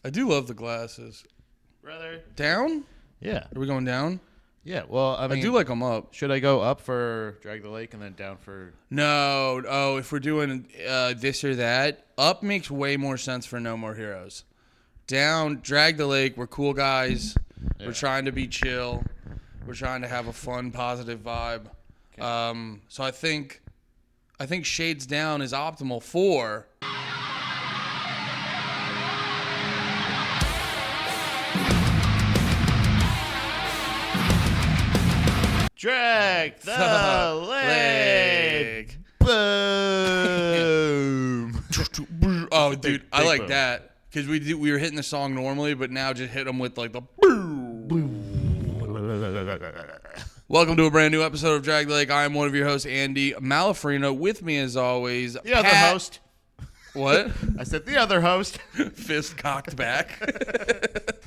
I do love the glasses. Brother. Down? Yeah. Are we going down? Yeah. Well, I mean, I do like them up. Should I go up for Drag the Lake and then down for? No. Oh, if we're doing this or that, up makes way more sense for No More Heroes. Down, Drag the Lake. We're cool guys. Yeah. We're trying to be chill. We're trying to have a fun, positive vibe. Okay. So I think Shades Down is optimal for. Drag the Lake. Boom. Oh, dude, I like that because we were hitting the song normally, but now just hit them with like the boom. Welcome to a brand new episode of Drag the Lake. I am one of your hosts, Andy Malafrino. With me, as always, the other host. What? I said the other host. Fist cocked back.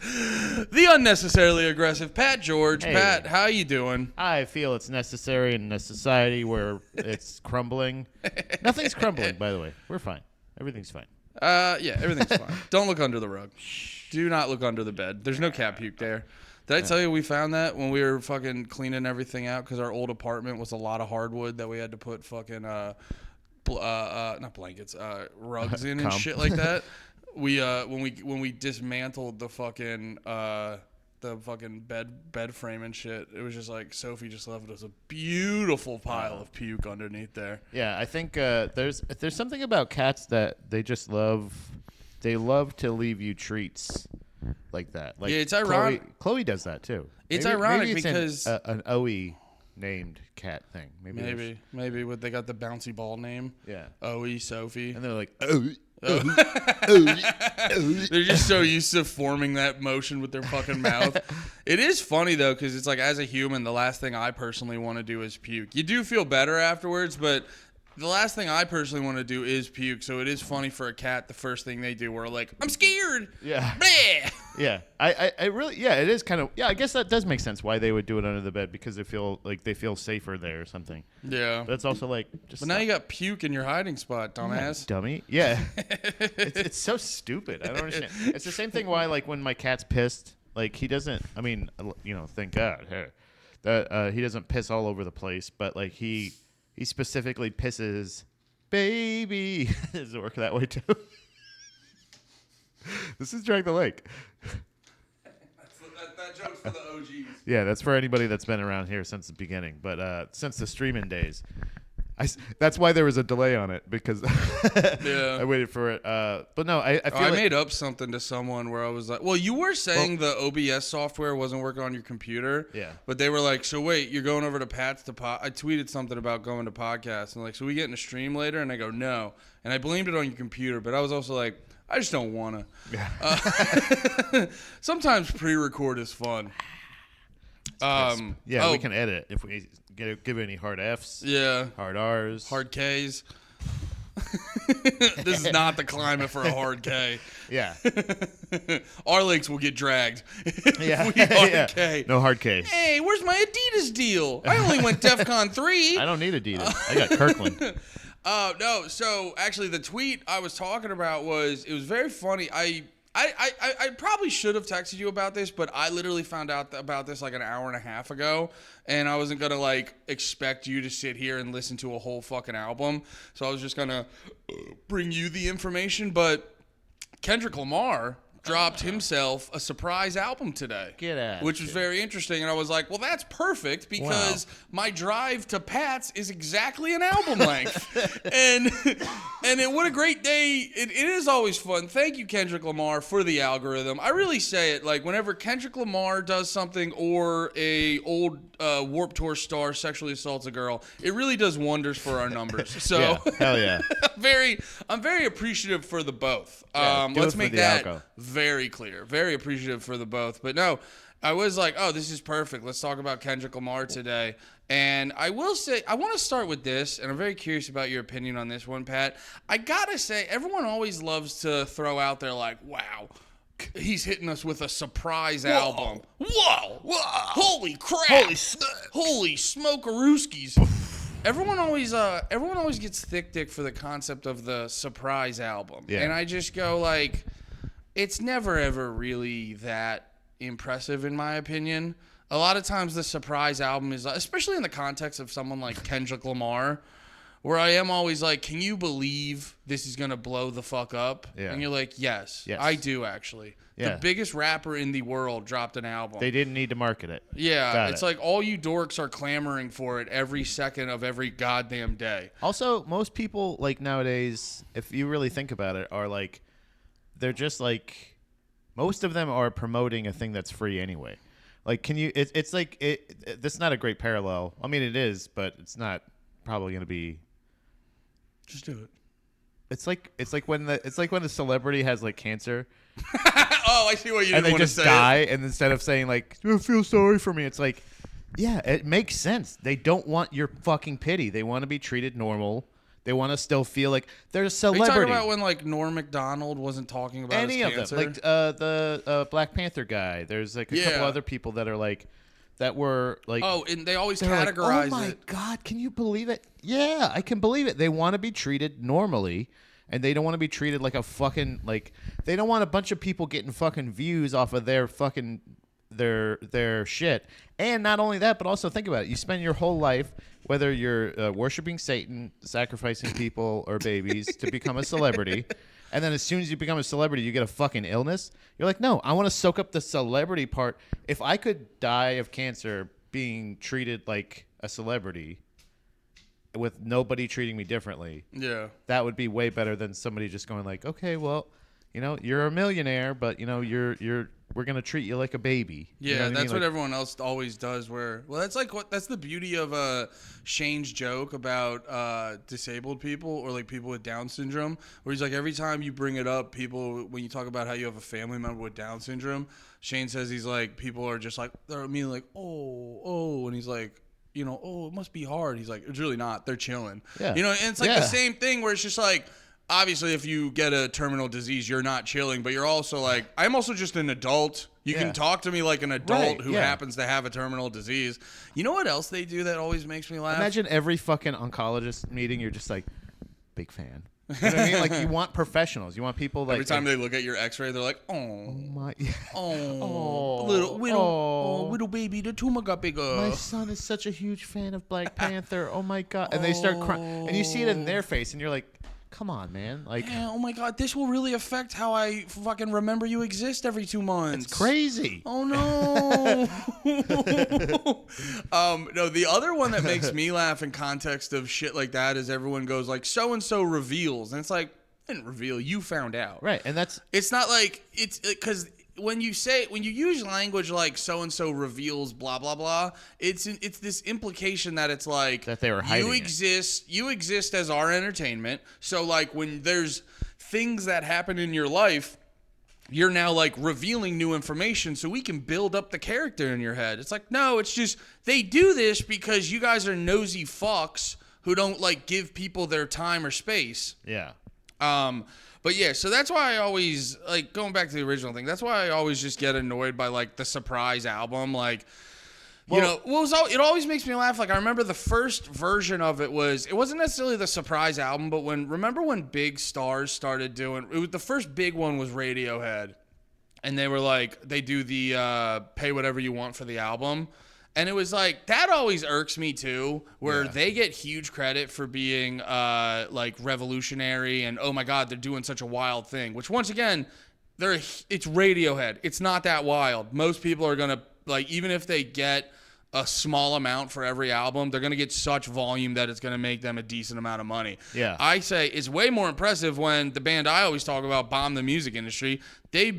The unnecessarily aggressive Pat George. Hey. Pat, how you doing? I feel it's necessary in a society where it's crumbling. Nothing's crumbling, by the way. We're fine. Everything's fine. Yeah, everything's fine. Don't look under the rug. Do not look under the bed. There's no cat puke there. Did I tell you we found that when we were fucking cleaning everything out because our old apartment was a lot of hardwood that we had to put fucking not blankets, rugs in and shit like that. We when we dismantled the fucking bed frame and shit, it was just like Sophie just left us a beautiful pile of puke underneath there. Yeah, I think there's something about cats that they just love. They love to leave you treats like that. Like, yeah, it's ironic. Chloe does that too. It's ironic maybe it's because an OE named cat thing. Maybe what they got the bouncy ball name. Yeah, OE Sophie, and they're like They're just so used to forming that motion with their fucking mouth. It is funny, though, because it's like, as a human, the last thing I personally want to do is puke. You do feel better afterwards, but the last thing I personally want to do is puke. So it is funny for a cat, the first thing they do, we're like, I'm scared. Yeah. Bleh. Yeah. I really, yeah, it is kind of, yeah, I guess that does make sense why they would do it under the bed, because they feel safer there or something. Yeah. But it's also like, just. But now you got puke in your hiding spot, dumbass. Dummy. Yeah. it's so stupid. I don't understand. It's the same thing why, like, when my cat's pissed, like, he doesn't, I mean, thank God, that he doesn't piss all over the place, but, like, he specifically pisses, baby. Does it work that way too? This is Drag the Lake. That joke's for the OGs. Yeah, that's for anybody that's been around here since the beginning. But since the streaming days. That's why there was a delay on it, because I waited for it. But no, I feel I made up something to someone where I was like, well, you were saying the OBS software wasn't working on your computer. Yeah. But they were like, so wait, you're going over to Pat's to I tweeted something about going to podcasts. And like, so we get in a stream later? And I go, no. And I blamed it on your computer. But I was also like, I just don't want to. Yeah. Sometimes pre-record is fun. We can edit if we give any hard Fs. Yeah. Hard Rs. Hard Ks. This is not the climate for a hard K. Yeah. Our legs will get dragged. Yeah. Hard K. No hard Ks. Hey, where's my Adidas deal? I only went DEFCON 3. I don't need Adidas. I got Kirkland. No. So actually, the tweet I was talking about it was very funny. I probably should have texted you about this, but I literally found out about this like an hour and a half ago, and I wasn't gonna like expect you to sit here and listen to a whole fucking album. So I was just gonna bring you the information. But Kendrick Lamar dropped himself a surprise album today, which was very interesting. And I was like, well, that's perfect, because my drive to Pat's is exactly an album length. and what a great day. It is always fun. Thank you, Kendrick Lamar, for the algorithm. I really say it, like, whenever Kendrick Lamar does something, or a old Warped Tour star sexually assaults a girl, it really does wonders for our numbers. So yeah, hell yeah. I'm very appreciative for the both. Let's make that very clear. Very appreciative for the both. But no, I was like, oh, this is perfect. Let's talk about Kendrick Lamar today. And I will say, I want to start with this, and I'm very curious about your opinion on this one, Pat. I got to say, everyone always loves to throw out there like, wow, he's hitting us with a surprise album. Whoa. Holy crap. Holy smokerooskies. Everyone always gets thick dick for the concept of the surprise album. Yeah. And I just go like, it's never ever really that impressive in my opinion. A lot of times the surprise album is, especially in the context of someone like Kendrick Lamar, where I am always like, can you believe this is going to blow the fuck up? Yeah. And you're like, yes, I do actually. Yeah. The biggest rapper in the world dropped an album. They didn't need to market it. Yeah, it's like all you dorks are clamoring for it every second of every goddamn day. Also, most people like nowadays, if you really think about it, are like, they're just like, most of them are promoting a thing that's free anyway. Like, can you? It's like that's not a great parallel. I mean, it is, but it's not probably going to be. Just do it. It's like when the celebrity has like cancer. Oh, I see what you and want to say. And they just die, and instead of saying like, feel sorry for me, it's like, yeah, it makes sense. They don't want your fucking pity. They want to be treated normal. They want to still feel like they're a celebrity. Are you talking about when like Norm Macdonald wasn't talking about any his of cancer? them, like the Black Panther guy? There's like a couple other people that are like that were like. Oh, and they always categorize it. Oh my god, can you believe it? Yeah, I can believe it. They want to be treated normally. And they don't want to be treated like a fucking like. They don't want a bunch of people getting fucking views off of their fucking their shit. And not only that, but also think about it. You spend your whole life, whether you're worshiping Satan, sacrificing people or babies to become a celebrity, and then as soon as you become a celebrity, you get a fucking illness. You're like, no, I want to soak up the celebrity part. If I could die of cancer being treated like a celebrity, with nobody treating me differently, that would be way better than somebody just going like, okay, well, you know, you're a millionaire, but you know, we're gonna treat you like a baby. Yeah, you know that's what like, everyone else always does. That's the beauty of Shane's joke about disabled people or like people with Down syndrome, where he's like, every time you bring it up, people, when you talk about how you have a family member with Down syndrome, Shane says he's like, people are just like, they're immediately like, oh, and he's like, you know, oh, it must be hard. He's like, it's really not. They're chilling. Yeah. You know, and it's like the same thing where it's just like, obviously, if you get a terminal disease, you're not chilling, but you're also like, I'm also just an adult. You can talk to me like an adult who happens to have a terminal disease. You know what else they do that always makes me laugh? Imagine every fucking oncologist meeting, you're just like, big fan. You know what I mean? Like, you want professionals. You want people like... Every time they look at your x-ray, they're like, oh my... little baby, the tumor got bigger. My son is such a huge fan of Black Panther. Oh, my God. And they start crying. And you see it in their face, and you're like, come on, man. Like, yeah, oh, my God. This will really affect how I fucking remember you exist every 2 months. It's crazy. Oh, no. No, the other one that makes me laugh in context of shit like that is everyone goes like, so-and-so reveals. And it's like, I didn't reveal. You found out. Right. And that's... It's not like... It's because... When you use language like so and so reveals blah blah blah, it's this implication that it's like that they were hiding you exist as our entertainment. So like when there's things that happen in your life, you're now like revealing new information so we can build up the character in your head. It's like, no, it's just they do this because you guys are nosy fucks who don't like give people their time or space. Yeah. But yeah, so that's why I always, like, going back to the original thing, that's why I always just get annoyed by, like, the surprise album. Like, you know, it always makes me laugh. Like, I remember the first version of it wasn't necessarily the surprise album, but remember when big stars started doing, the first big one was Radiohead. And they were like, they do the pay whatever you want for the album. And it was like, that always irks me too, where they get huge credit for being like revolutionary and, oh my God, they're doing such a wild thing, which once again, it's Radiohead. It's not that wild. Most people are going to, like, even if they get a small amount for every album, they're going to get such volume that it's going to make them a decent amount of money. Yeah. I say it's way more impressive when the band I always talk about, Bomb the Music Industry, they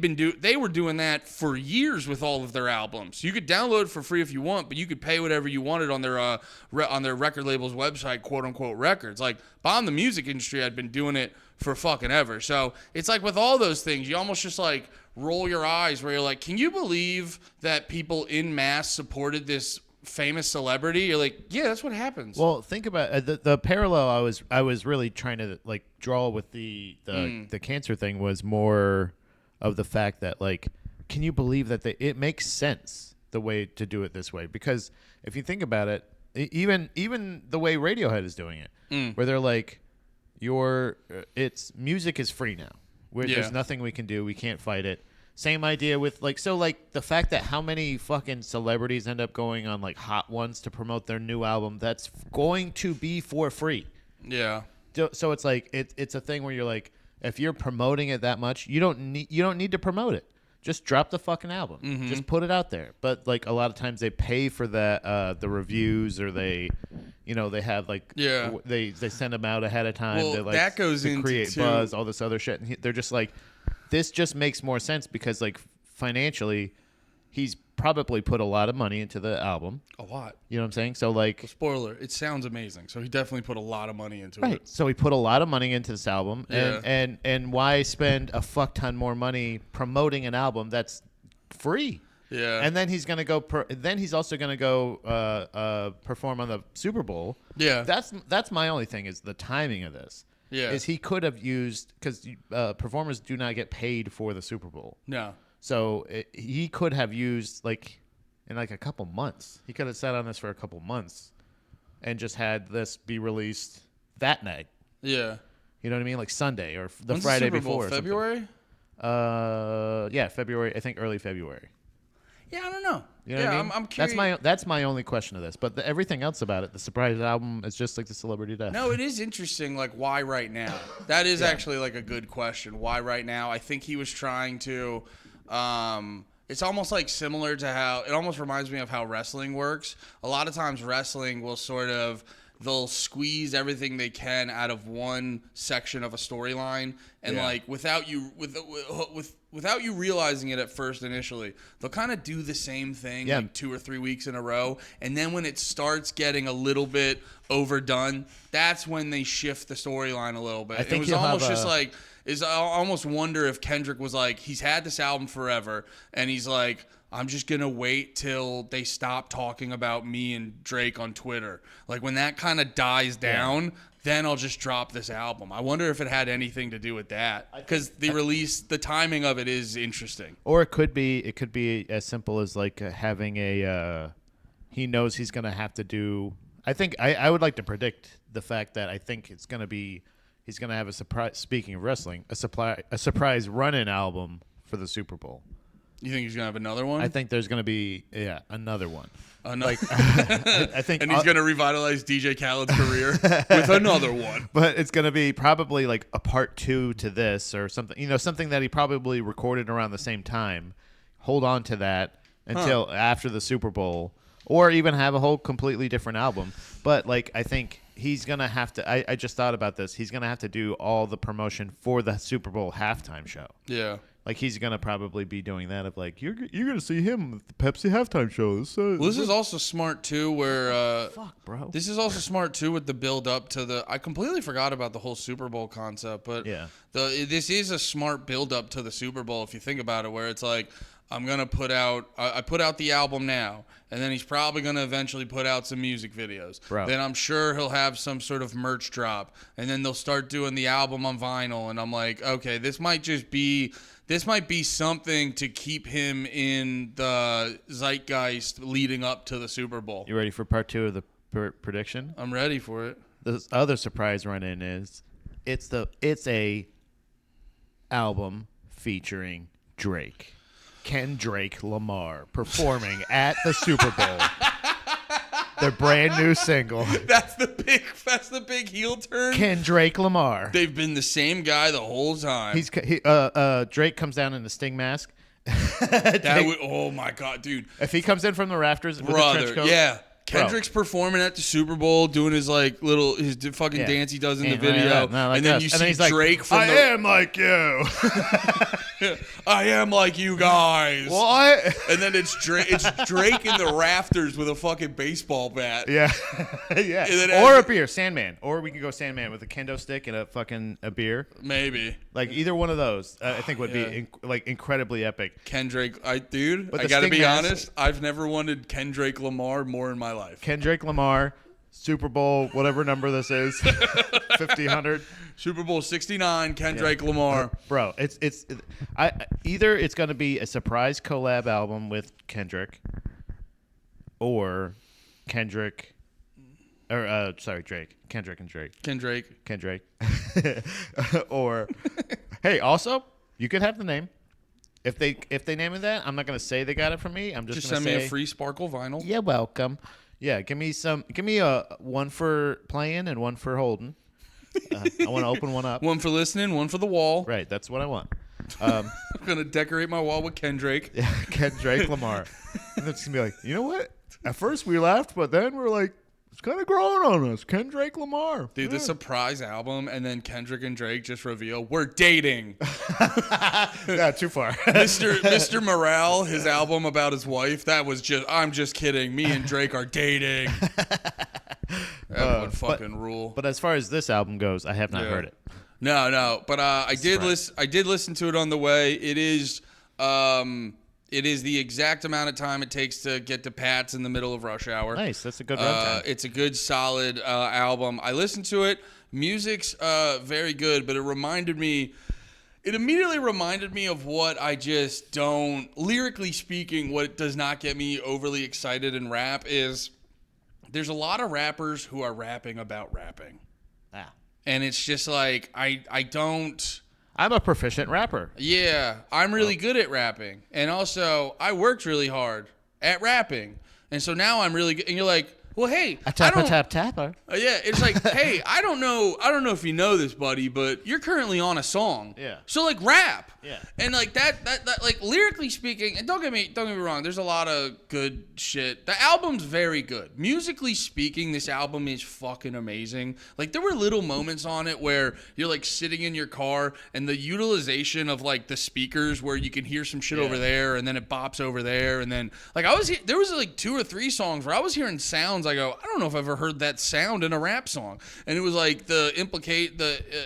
were doing that for years with all of their albums. You could download it for free if you want, but you could pay whatever you wanted on their record label's website, quote unquote records. Like Bomb the Music Industry had been doing it for fucking ever. So it's like with all those things, you almost just like roll your eyes where you're like, can you believe that people in mass supported this famous celebrity? You're like, yeah, that's what happens. Well, think about the parallel I was really trying to like draw with the cancer thing was more of the fact that, like, can you believe that it makes sense the way to do it this way? Because if you think about it, even the way Radiohead is doing it, where they're like, music is free now. There's nothing we can do. We can't fight it. Same idea with the fact that how many fucking celebrities end up going on like Hot Ones to promote their new album that's going to be for free. Yeah. So it's like it's a thing where you're like, if you're promoting it that much, you don't need to promote it. Just drop the fucking album. Mm-hmm. Just put it out there. But like a lot of times they pay for that the reviews, or they have like they send them out ahead of time. Well, to, like, that goes to into create buzz, all this other shit. And they're just like, this just makes more sense because like financially, he's probably put a lot of money into the album. A lot. You know what I'm saying? So like, spoiler, it sounds amazing. So he definitely put a lot of money into it. So he put a lot of money into this album, and why spend a fuck ton more money promoting an album that's free? Yeah. And then he's gonna go. Then he's also gonna go perform on the Super Bowl. Yeah. That's my only thing is the timing of this. Yeah. Is he could have used, because performers do not get paid for the Super Bowl. No. So he could have used like in like a couple months. He could have sat on this for a couple months and just had this be released that night. Yeah. You know what I mean? Like Sunday or the When's Friday the Super Bowl? before. February? Yeah, February. I think early February. Yeah, I don't know. You know what I mean? I'm curious. That's my only question of this. But everything else about it, the surprise album, is just like the celebrity death. No, it is interesting. Like, why right now? That is actually like a good question. Why right now? I think he was trying to. It's almost like similar to how it almost reminds me of how wrestling works. A lot of times, wrestling will they'll squeeze everything they can out of one section of a storyline, and like without you realizing it at first initially, they'll kind of do the same thing like 2 or 3 weeks in a row, and then when it starts getting a little bit overdone, that's when they shift the storyline a little bit. I think it was almost just like I almost wonder if Kendrick was like, he's had this album forever, and he's like, I'm just going to wait till they stop talking about me and Drake on Twitter. Like, when that kind of dies down, then I'll just drop this album. I wonder if it had anything to do with that. Because the timing of it is interesting. Or it could be as simple as like having he knows he's going to have to do. I think I would like to predict the fact that I think it's going to be, he's going to have a surprise, speaking of wrestling, a surprise run-in album for the Super Bowl. You think he's going to have another one? I think there's going to be, another one. Like, I think, and he's going to revitalize DJ Khaled's career with another one. But it's going to be probably like a part 2 to this or something, something that he probably recorded around the same time. Hold on to that until after the Super Bowl, or even have a whole completely different album. But like, I think he's going to have to, I just thought about this. He's going to have to do all the promotion for the Super Bowl halftime show. Yeah. Like, he's going to probably be doing that of, like, you're going to see him at the Pepsi halftime show. Well, this is also smart, too, where... fuck, bro. This is also smart, too, with the build-up to the... I completely forgot about the whole Super Bowl concept, but this is a smart build-up to the Super Bowl, if you think about it, where it's like, I'm going to put out... I put out the album now, and then he's probably going to eventually put out some music videos. Bro. Then I'm sure he'll have some sort of merch drop, and then they'll start doing the album on vinyl, and I'm like, okay, this might be something to keep him in the zeitgeist leading up to the Super Bowl. You ready for part 2 of the prediction? I'm ready for it. The other surprise run-in is it's a album featuring Drake. Kendrick Lamar performing at the Super Bowl. Their brand new single. That's the big heel turn. Kendrick Lamar. They've been the same guy the whole time. Drake comes down in the Sting mask. Oh my god, dude! If he comes in from the rafters, with a trench coat, yeah. Kendrick's performing at the Super Bowl, doing his his fucking dance he does in the video, like and then you see Drake from I am like you. I am like you guys. What? And then it's Drake. It's Drake in the rafters with a fucking baseball bat. Yeah, yeah. Or a beer, Sandman. Or we could go Sandman with a kendo stick and a beer. Maybe. Like either one of those, I think would be incredibly epic. Kendrick, I gotta be honest. I've never wanted Kendrick Lamar more in my life. Kendrick Lamar, Super Bowl, whatever number this is, 50, Super Bowl 69, Kendrick Lamar. Bro, either it's going to be a surprise collab album with Kendrick, or Drake. Kendrick and Drake. Kendrick. or Hey, also, you could have the name. If they name it that, I'm not gonna say they got it from me. I'm just gonna send say, me a free Sparkle vinyl. You're welcome. Yeah, give me a one for playing and one for holding. I want to open one up. One for listening, one for the wall. Right, that's what I want. I'm gonna decorate my wall with Kendrick. Yeah, Kendrick Lamar. And it's gonna be like, you know what? At first we laughed, but then we're like, it's kind of growing on us. Kendrick Lamar. Dude, the surprise album, and then Kendrick and Drake just reveal we're dating. Yeah, too far. Mr. Morale, his album about his wife, that was just, I'm just kidding. Me and Drake are dating. That would fucking rule. But as far as this album goes, I have not heard it. No, but I did listen to it on the way. It is the exact amount of time it takes to get to Pat's in the middle of rush hour. Nice, that's a good runtime. It's a good, solid album. I listened to it. Music's very good, but it immediately reminded me of what I just don't, lyrically speaking, what does not get me overly excited in rap is there's a lot of rappers who are rapping about rapping. Ah. And it's just like, I don't... I'm a proficient rapper. Yeah, I'm really good at rapping. And also, I worked really hard at rapping. And so now I'm really good. And you're like, well, hey. Tapper. Yeah, it's like, hey, I don't know if you know this, buddy, but you're currently on a song. Yeah. So, like, rap. Yeah. And, like, that like, lyrically speaking, and don't get me wrong, there's a lot of good shit. The album's very good. Musically speaking, this album is fucking amazing. Like, there were little moments on it where you're, like, sitting in your car, and the utilization of, like, the speakers where you can hear some shit over there, and then it bops over there, and then, like, there was, like, 2 or 3 songs where I was hearing sounds. I go, I don't know if I've ever heard that sound in a rap song. And it was, like, the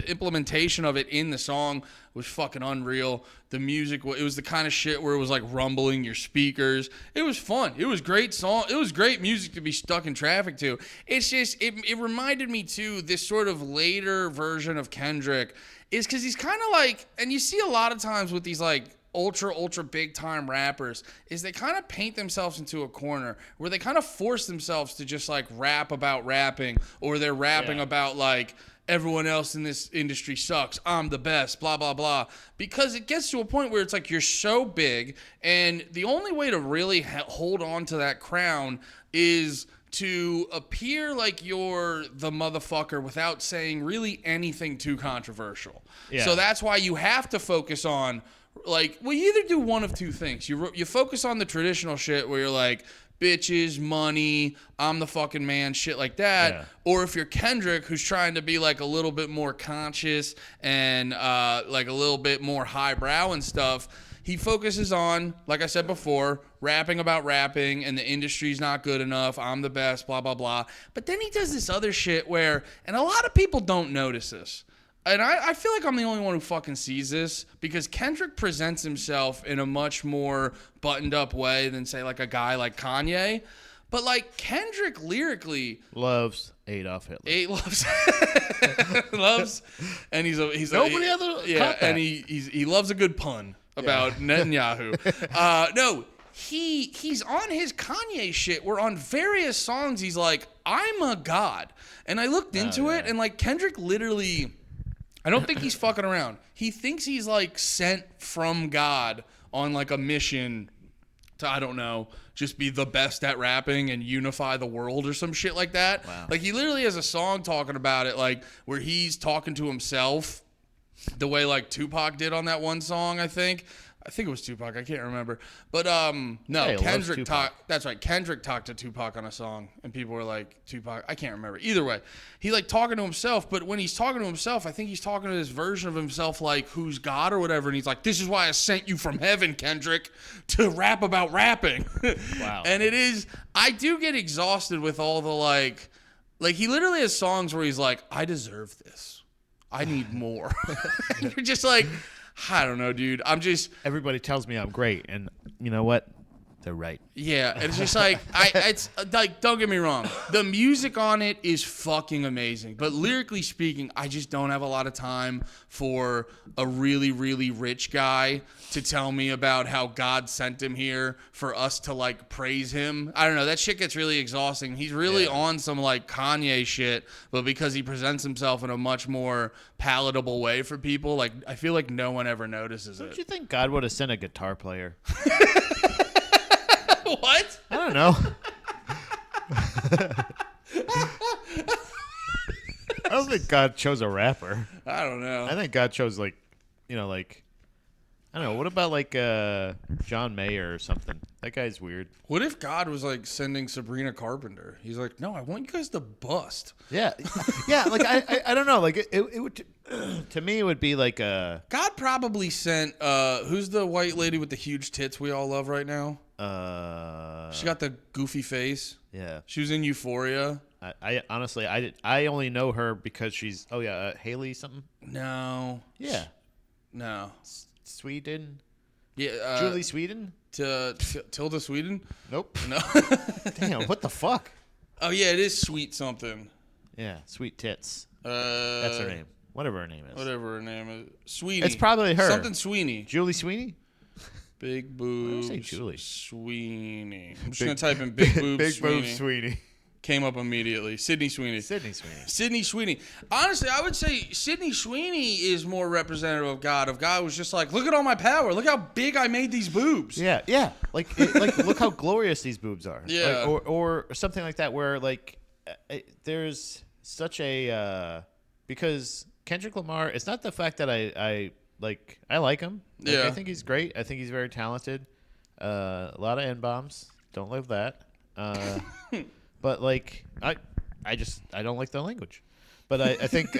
implementation of it in the song was fucking unreal. The music, it was the kind of shit where it was like rumbling your speakers. It was fun. It was great song. It was great music to be stuck in traffic to. It's just, it reminded me too, this sort of later version of Kendrick is because he's kind of like, and you see a lot of times with these like ultra big time rappers, is they kind of paint themselves into a corner where they kind of force themselves to just like rap about rapping, or they're rapping about like, everyone else in this industry sucks, I'm the best, blah, blah, blah. Because it gets to a point where it's like you're so big, and the only way to really hold on to that crown is to appear like you're the motherfucker without saying really anything too controversial. Yeah. So that's why you have to focus on, like, well, you either do one of two things. You focus on the traditional shit where you're like, bitches, money, I'm the fucking man, shit like that. Yeah. Or if you're Kendrick, who's trying to be like a little bit more conscious and like a little bit more highbrow and stuff, he focuses on, like I said before, rapping about rapping and the industry's not good enough, I'm the best, blah, blah, blah. But then he does this other shit where, and a lot of people don't notice this, and I feel like I'm the only one who fucking sees this, because Kendrick presents himself in a much more buttoned up way than, say, like a guy like Kanye. But, like, Kendrick lyrically loves Adolf Hitler. Loves, and he's nobody ever and he loves a good pun about Netanyahu. No, he's on his Kanye shit where on various songs he's like, I'm a god. And I looked into it, and, like, Kendrick literally, I don't think he's fucking around. He thinks he's, like, sent from God on, like, a mission to, I don't know, just be the best at rapping and unify the world or some shit like that. Wow. Like, he literally has a song talking about it, like, where he's talking to himself the way, like, Tupac did on that one song, I think. I think it was Tupac. I can't remember. But, no, hey, Kendrick talked. That's right. Kendrick talked to Tupac on a song, and people were like, Tupac. I can't remember. Either way, he, like, talking to himself. But when he's talking to himself, I think he's talking to this version of himself, like, who's God or whatever. And he's like, this is why I sent you from heaven, Kendrick, to rap about rapping. Wow. And it is, I do get exhausted with all the, like, he literally has songs where he's like, I deserve this. I need more. You're just like, I don't know, dude. Everybody tells me I'm great, and you know what? They're right. Yeah, it's just like it's like, don't get me wrong, the music on it is fucking amazing, but lyrically speaking, I just don't have a lot of time for a really, really rich guy to tell me about how God sent him here for us to like praise him. I don't know, that shit gets really exhausting. He's really on some like Kanye shit, but because he presents himself in a much more palatable way for people, like I feel like no one ever notices it. Don't you think God would have sent a guitar player? What? I don't know. I don't think God chose a rapper. I don't know. I think God chose like, like, I don't know. What about like John Mayer or something? That guy's weird. What if God was like sending Sabrina Carpenter? He's like, no, I want you guys to bust. Yeah, yeah. Like I don't know. Like it would to me it would be like a God probably sent who's the white lady with the huge tits we all love right now? She got the goofy face. Yeah. She was in Euphoria. I honestly I only know her because she's Haley something. No. Yeah. No. Sweden. Yeah. Julie Sweden. Tilda Sweden. Nope. No. Damn. What the fuck? Oh yeah, it is Sweet something. Yeah. Sweet tits. That's her name. Whatever her name is. Whatever her name is. Sweeney. It's probably her. Something Sweeney. Julie Sweeney. Big boobs. Why did I say Julie? Sweeney. I'm just gonna type in big boobs. Big Sweeney. boobs Sweeney. Came up immediately. Sydney Sweeney. Sydney Sweeney. Honestly, I would say Sydney Sweeney is more representative of God. If God was just like, look at all my power. Look how big I made these boobs. Yeah, yeah. Like look how glorious these boobs are. Yeah. Like, or something like that where like there's such a because Kendrick Lamar. It's not the fact that I like him. Like, Yeah. I think he's great. I think he's very talented. A lot of N-bombs. Don't live that. But like I don't like the language. But I think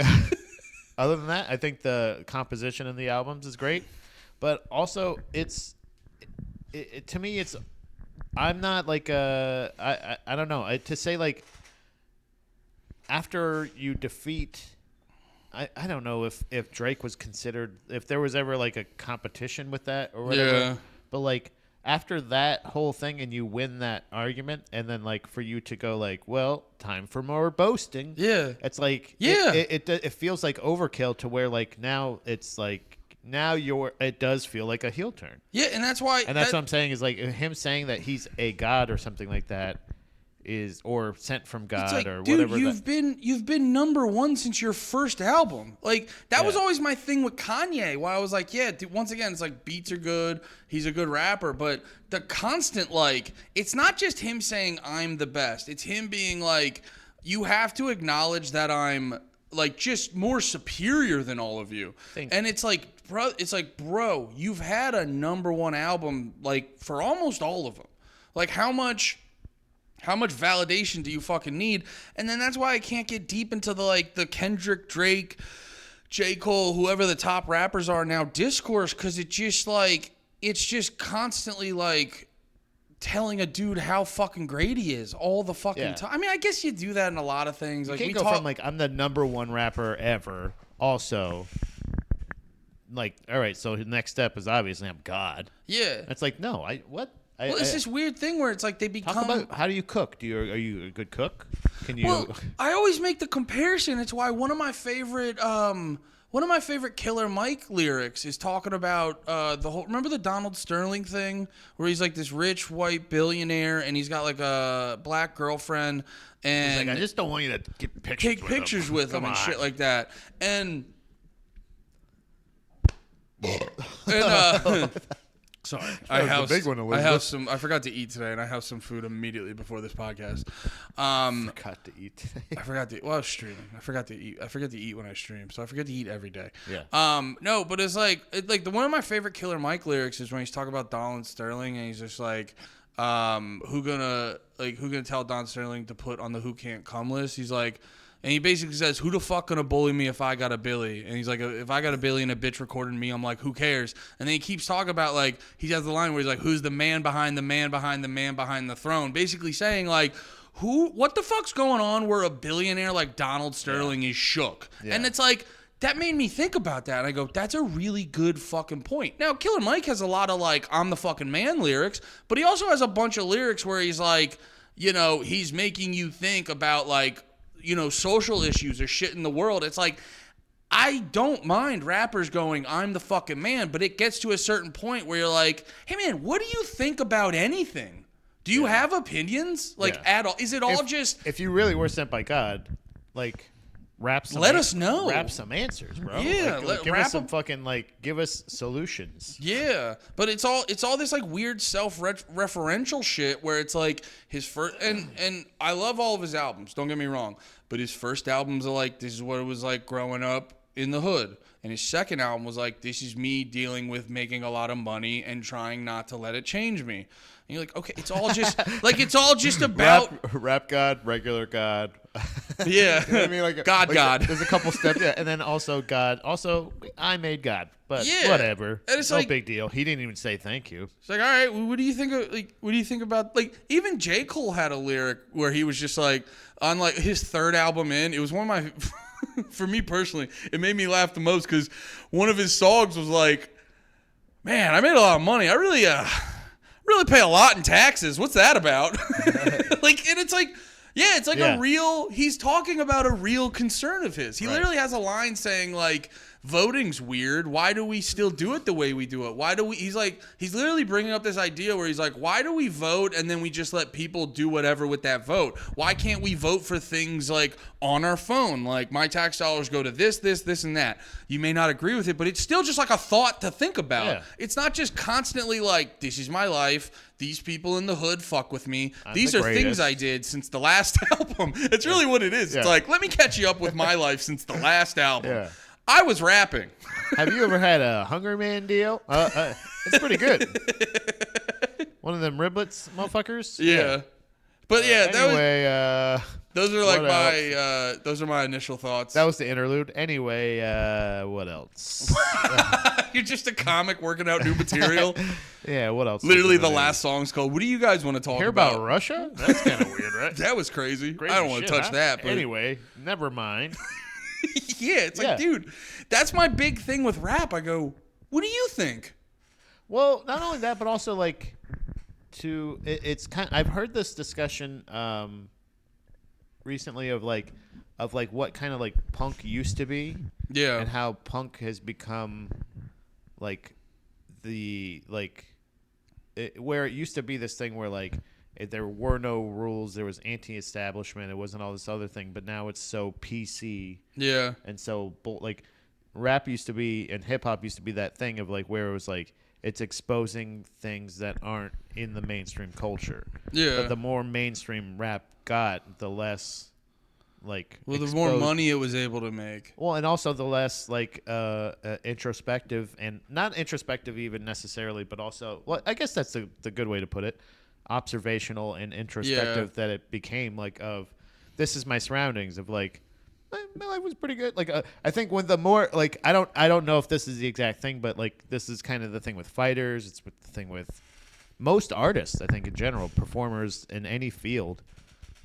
other than that, I think the composition in the albums is great. But also it's to me it's I'm not like I don't know to say like after you defeat. I don't know if Drake was considered if there was ever like a competition with that or whatever. Yeah. But like after that whole thing and you win that argument and then like for you to go like, well, time for more boasting. Yeah. It's like Yeah. it feels like overkill to where like now it's like now it does feel like a heel turn. Yeah, and that's why. And that's what I'm saying is like him saying that he's a god or something like that. Is or sent from God like, or dude, whatever. You've been number one since your first album. Like that was always my thing with Kanye. Where I was like, yeah, dude, once again, it's like beats are good. He's a good rapper, but the constant like, it's not just him saying I'm the best. It's him being like, you have to acknowledge that I'm like just more superior than all of you. And it's like, bro, you've had a number one album like for almost all of them. Like how much validation do you fucking need? And then that's why I can't get deep into the Kendrick, Drake, J. Cole, whoever the top rappers are now discourse, because it's just constantly like telling a dude how fucking great he is all the fucking time. I mean, I guess you do that in a lot of things. You like can't go from like I'm the number one rapper ever. Also, like all right, so the next step is obviously I'm God. Yeah. It's like no, what? Well, it's this weird thing where it's like they become. Talk about how do you cook? Are you a good cook? Can you? Well, I always make the comparison. It's why one of my favorite Killer Mike lyrics is talking about the whole. Remember the Donald Sterling thing where he's like this rich white billionaire and he's got like a black girlfriend and he's like, I just don't want you to get take pictures with him and shit like that. And sorry, I forgot to eat today, and I have some food immediately before this podcast. Forgot to eat today. I was streaming. I forgot to eat. I forget to eat when I stream, so I forget to eat every day. Yeah. No, but it's like one of my favorite Killer Mike lyrics is when he's talking about Donald Sterling, and he's just like, who gonna tell Don Sterling to put on the who can't come list? He's like. And he basically says, who the fuck gonna bully me if I got a Billy? And he's like, if I got a Billy and a bitch recording me, I'm like, who cares? And then he keeps talking about, like, he has the line where he's like, who's the man behind the man behind the man behind the throne? Basically saying, like, what the fuck's going on where a billionaire like Donald Sterling is shook? Yeah. And it's like, that made me think about that. And I go, that's a really good fucking point. Now, Killer Mike has a lot of like, I'm the fucking man lyrics, but he also has a bunch of lyrics where he's like, you know, he's making you think about like, you know, social issues or shit in the world. It's like, I don't mind rappers going, I'm the fucking man, but it gets to a certain point where you're like, hey man, what do you think about anything? Do you have opinions? Like at all? Is it all just... If you really were sent by God, like... Let us know. Rap some answers, bro. Yeah, give us some fucking give us solutions. Yeah, but it's all this like weird self-referential shit where it's like his first and I love all of his albums. Don't get me wrong, but his first albums are like, this is what it was like growing up in the hood, and his second album was like, this is me dealing with making a lot of money and trying not to let it change me. And you're like, okay, it's all just like it's all just about rap God, regular God. Yeah, you know what I mean, like God. There's a couple steps, and then also God. Also, I made God, but whatever. And it's no like, big deal. He didn't even say thank you. It's like, all right, what do you think of what do you think about even J. Cole had a lyric where he was just like on like his third album in. It was one of my for me personally, it made me laugh the most because one of his songs was like, man, I made a lot of money. I really pay a lot in taxes. What's that about? And it's like, yeah, it's like a real, he's talking about a real concern of his. He literally has a line saying like, voting's weird. Why do we still do it the way we do it? Why do we, he's literally bringing up this idea where he's like, why do we vote and then we just let people do whatever with that vote? Why can't we vote for things like on our phone? Like my tax dollars go to this, and that. You may not agree with it, but it's still just like a thought to think about. Yeah. It's not just constantly like, this is my life. These people in the hood fuck with me. These are things I did since the last album. It's really what it is. Yeah. It's like, let me catch you up with my life since the last album. Yeah. I was rapping. Have you ever had a Hunger Man deal? It's pretty good. One of them riblets motherfuckers? Yeah. But yeah, anyway, those are like those are my initial thoughts. That was the interlude. Anyway, what else? You're just a comic working out new material. Yeah, what else? Literally the last song's called, what do you guys want to talk about? Hear about Russia? That's kind of weird, right? That was crazy. I don't want to touch that. But anyway, never mind. Yeah, it's like, dude, that's my big thing with rap. I go, what do you think? Well, not only that, but also like it's kind of, I've heard this discussion recently of what kind of like punk used to be. Yeah. And how punk has become like where it used to be this thing where like there were no rules, there was anti-establishment, it wasn't all this other thing, but now it's so PC. Yeah. And so like rap used to be and hip hop used to be that thing of like where it was like it's exposing things that aren't in the mainstream culture. Yeah. But the more mainstream rap got, the less like the more money it was able to make. Well, and also the less like introspective, and not introspective even necessarily, but also, well, I guess that's the good way to put it, observational and introspective that it became, like, of this is my surroundings, of like my life was pretty good. Like I think when the more like I don't know if this is the exact thing, but like this is kind of the thing with fighters. It's the thing with most artists, I think, in general, performers in any field,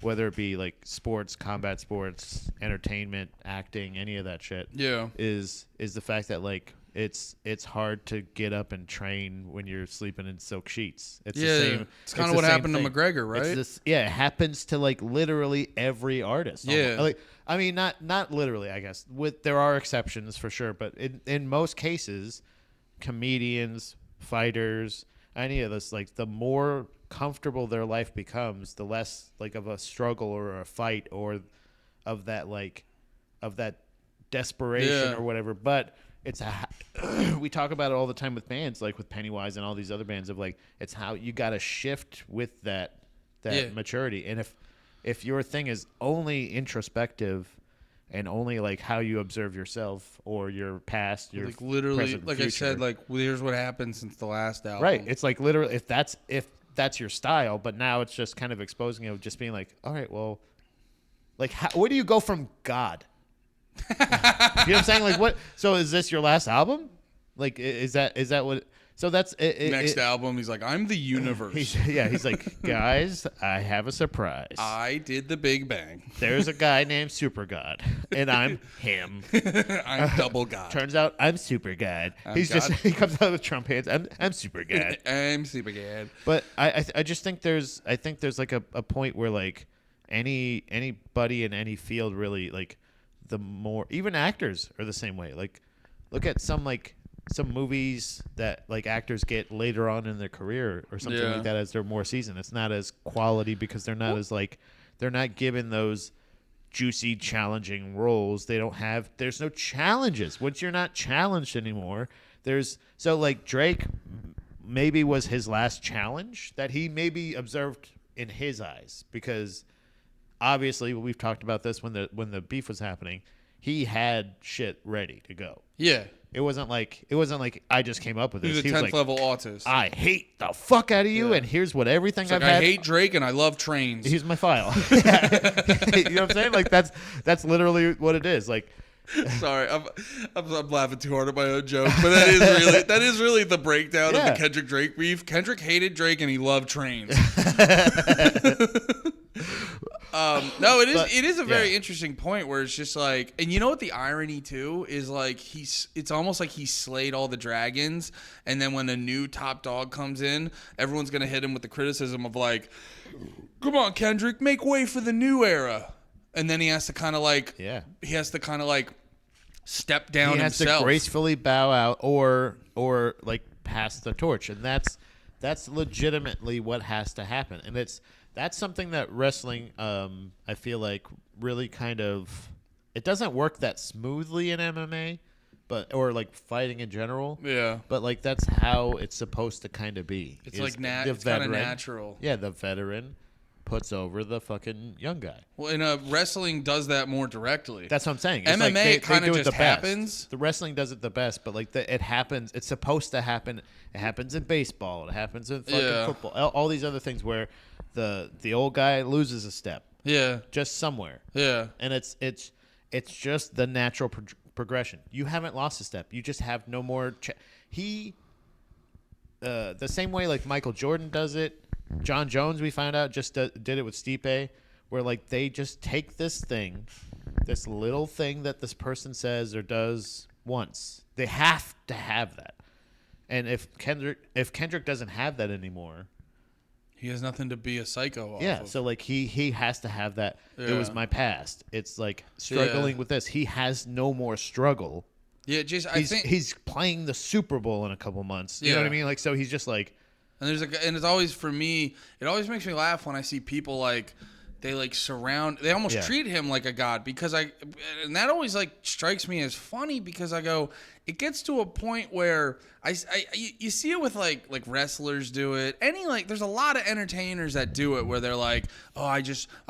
whether it be like sports, combat sports, entertainment, acting, any of that shit. Yeah, is the fact that like it's hard to get up and train when you're sleeping in silk sheets. It's the same. It's kind of what happened to McGregor, right? It happens to like literally every artist. Yeah, like I mean, not literally, I guess. There are exceptions for sure, but in most cases, comedians, fighters, any of this, like the more comfortable their life becomes, the less like of a struggle or a fight or of that desperation or whatever. But it's we talk about it all the time with bands, like with Pennywise and all these other bands, of like it's how you got to shift with that maturity. And if your thing is only introspective and only like how you observe yourself or your past, your like literally, present, like future, I said, like here's what happened since the last album. Right. It's like literally if that's your style, but now it's just kind of exposing it, of just being like, all right, well, like where do you go from God? You know what I'm saying? Like what? So is this your last album? Like is that what? So that's it. Next album, he's like, I'm the universe. He's like, guys, I have a surprise. I did the Big Bang. There's a guy named Super God, and I'm him. I'm double God. Turns out I'm Super God. He comes out with Trump hands. I'm Super God. I'm Super God. But I just think there's like a point where like anybody in any field really like the more even actors are the same way. Like look at some movies that like actors get later on in their career or something like that as they're more seasoned. It's not as quality because they're not as like they're not given those juicy, challenging roles. There's no challenges. Once you're not challenged anymore, like Drake maybe was his last challenge that he maybe observed in his eyes because obviously we've talked about this when the beef was happening. He had shit ready to go. Yeah. It wasn't like I just came up with this. He was a 10th level autist. I hate the fuck out of you, and here's what everything I've had. I hate Drake, and I love trains. Here's my file. You know what I'm saying? Like that's literally what it is. Like, sorry, I'm laughing too hard at my own joke, but that is really the breakdown of the Kendrick Drake beef. Kendrick hated Drake, and he loved trains. No, it is a very interesting point where it's just like, and you know what the irony too is like it's almost like he slayed all the dragons, and then when a new top dog comes in, everyone's gonna hit him with the criticism of like, come on Kendrick, make way for the new era, and then he has to kind of like step down himself. He has to gracefully bow out or like pass the torch, and that's legitimately what has to happen, and that's something that wrestling, I feel like, really kind of it doesn't work that smoothly in MMA, or like fighting in general. Yeah. But like that's how it's supposed to kind of be. It's like it's kind of natural. Yeah, the veteran puts over the fucking young guy. Well, and wrestling does that more directly. That's what I'm saying. It's MMA like kind of just happens. The wrestling does it the best, but like it happens. It's supposed to happen. It happens in baseball. It happens in fucking football. All these other things where the old guy loses a step. Yeah. Just somewhere. Yeah. And it's just the natural progression. You haven't lost a step. You just have no more. The same way like Michael Jordan does it. John Jones, we found out, just did it with Stipe, where like they just take this little thing that this person says or does once. They have to have that. And if Kendrick doesn't have that anymore, he has nothing to be a psycho off of. So like he has to have that. Yeah. It was my past. It's like struggling with this. He has no more struggle. Yeah, I think he's playing the Super Bowl in a couple months. You know what I mean? Like so he's just like. And and it's always, for me, it always makes me laugh when I see people like they almost treat him like a god, and that always like strikes me as funny because I go, it gets to a point where you see it with like wrestlers do it. There's a lot of entertainers that do it where they're like, oh, I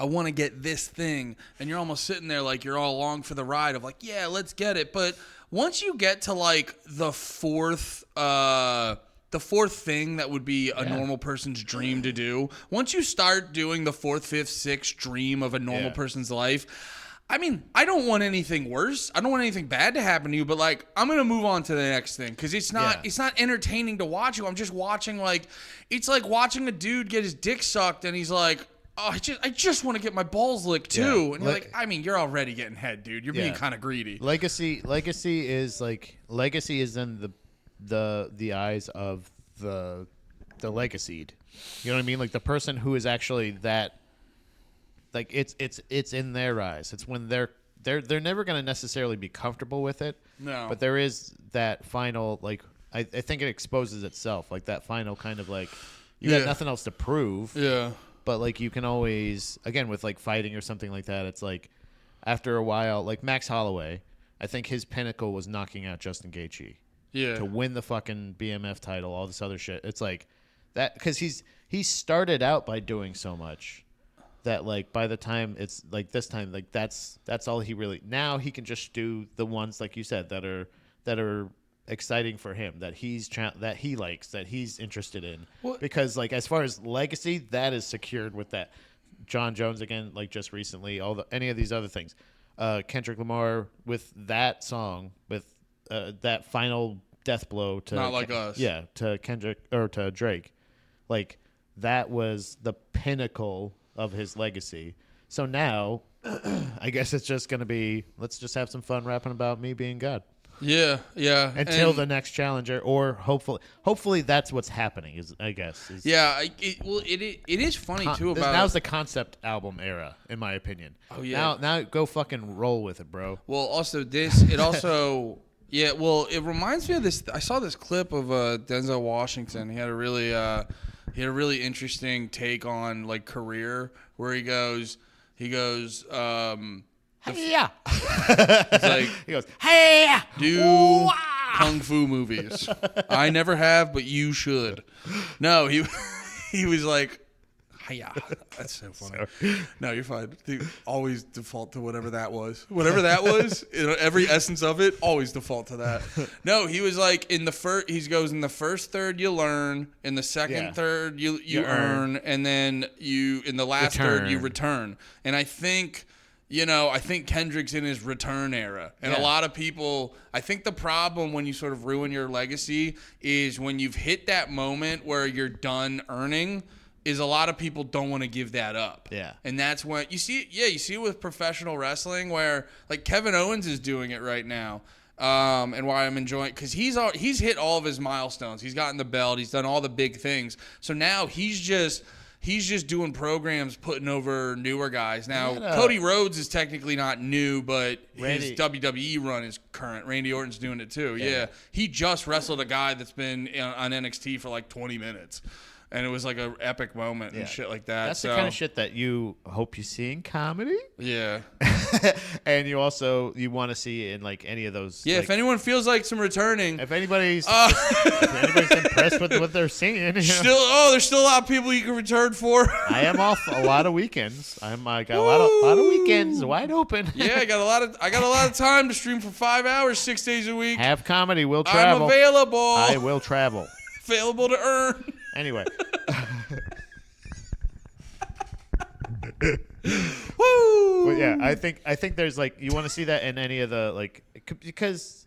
want to get this thing, and you're almost sitting there like you're all along for the ride of like, yeah, let's get it. But once you get to like the fourth thing that would be a normal person's dream to do, once you start doing the fourth, fifth, sixth dream of a normal person's life, I mean, I don't want anything worse. I don't want anything bad to happen to you, but like, I'm going to move on to the next thing because it's not entertaining to watch you. I'm just watching it's like watching a dude get his dick sucked and he's like, oh, I just want to get my balls licked too. Yeah. And you're like, I mean, you're already getting head, dude. You're being kind of greedy. Legacy is in the eyes of the legacied. You know what I mean? Like the person who is actually that, like it's in their eyes. It's when they're never going to necessarily be comfortable with it. No. But there is that final, like, I think it exposes itself, like that final kind of like, you got nothing else to prove. Yeah. But like you can always, again, with like fighting or something like that, it's like after a while, like Max Holloway, I think his pinnacle was knocking out Justin Gaethje. Yeah. To win the fucking BMF title, all this other shit. It's like that because he started out by doing so much that like by the time it's like this time, like that's all he really. Now he can just do the ones like you said that are exciting for him, that he likes, that he's interested in. What? Because like as far as legacy, that is secured with that. John Jones again, like just recently, any of these other things. Kendrick Lamar with that song with that final death blow to Not like us. Yeah, to Kendrick or to Drake. Like that was the pinnacle of his legacy. So now, I guess it's just gonna be let's just have some fun rapping about me being God. Yeah. Until the next challenger, or hopefully that's what's happening. Yeah. It is funny too about now's the concept album era, in my opinion. Oh yeah. Now go fucking roll with it, bro. Well, also yeah. Well, it reminds me of this. I saw this clip of Denzel Washington. He had a really interesting take on like career, where he goes. Yeah. It's like, He goes, hey, do kung fu movies. I never have, but you should. No, he was like, hiya. That's so funny. Sorry. No, you're fine. Dude, always default to whatever that was. Whatever that was, every essence of it, always default to that. No, he was like in the first third you learn, in the second third you earn, and then in the last third you return. And I think Kendrick's in his return era. And a lot of people, I think the problem when you sort of ruin your legacy is when you've hit that moment where you're done earning, is a lot of people don't want to give that up. Yeah. And that's when you see it with professional wrestling, where like Kevin Owens is doing it right now. And why I'm enjoying, because he's hit all of his milestones. He's gotten the belt. He's done all the big things. So now he's just doing programs, putting over newer guys. Now, Cody Rhodes is technically not new, but his WWE run is current. Randy Orton's doing it too. Yeah. He just wrestled a guy that's been on NXT for like 20 minutes. And it was like an epic moment and shit like that. That's the kind of shit that you hope you see in comedy. Yeah. And you want to see in like any of those. Yeah, like, if anyone feels like some returning. If anybody's impressed with what they're seeing. There's still a lot of people you can return for. I am off a lot of weekends. I got a lot of weekends wide open. Yeah, I got a lot of time to stream for 5 hours, 6 days a week. Have comedy. We'll travel. I'm available. I will travel. Available to earn. Anyway. Woo! But yeah, I think there's like, you want to see that in any of the like, because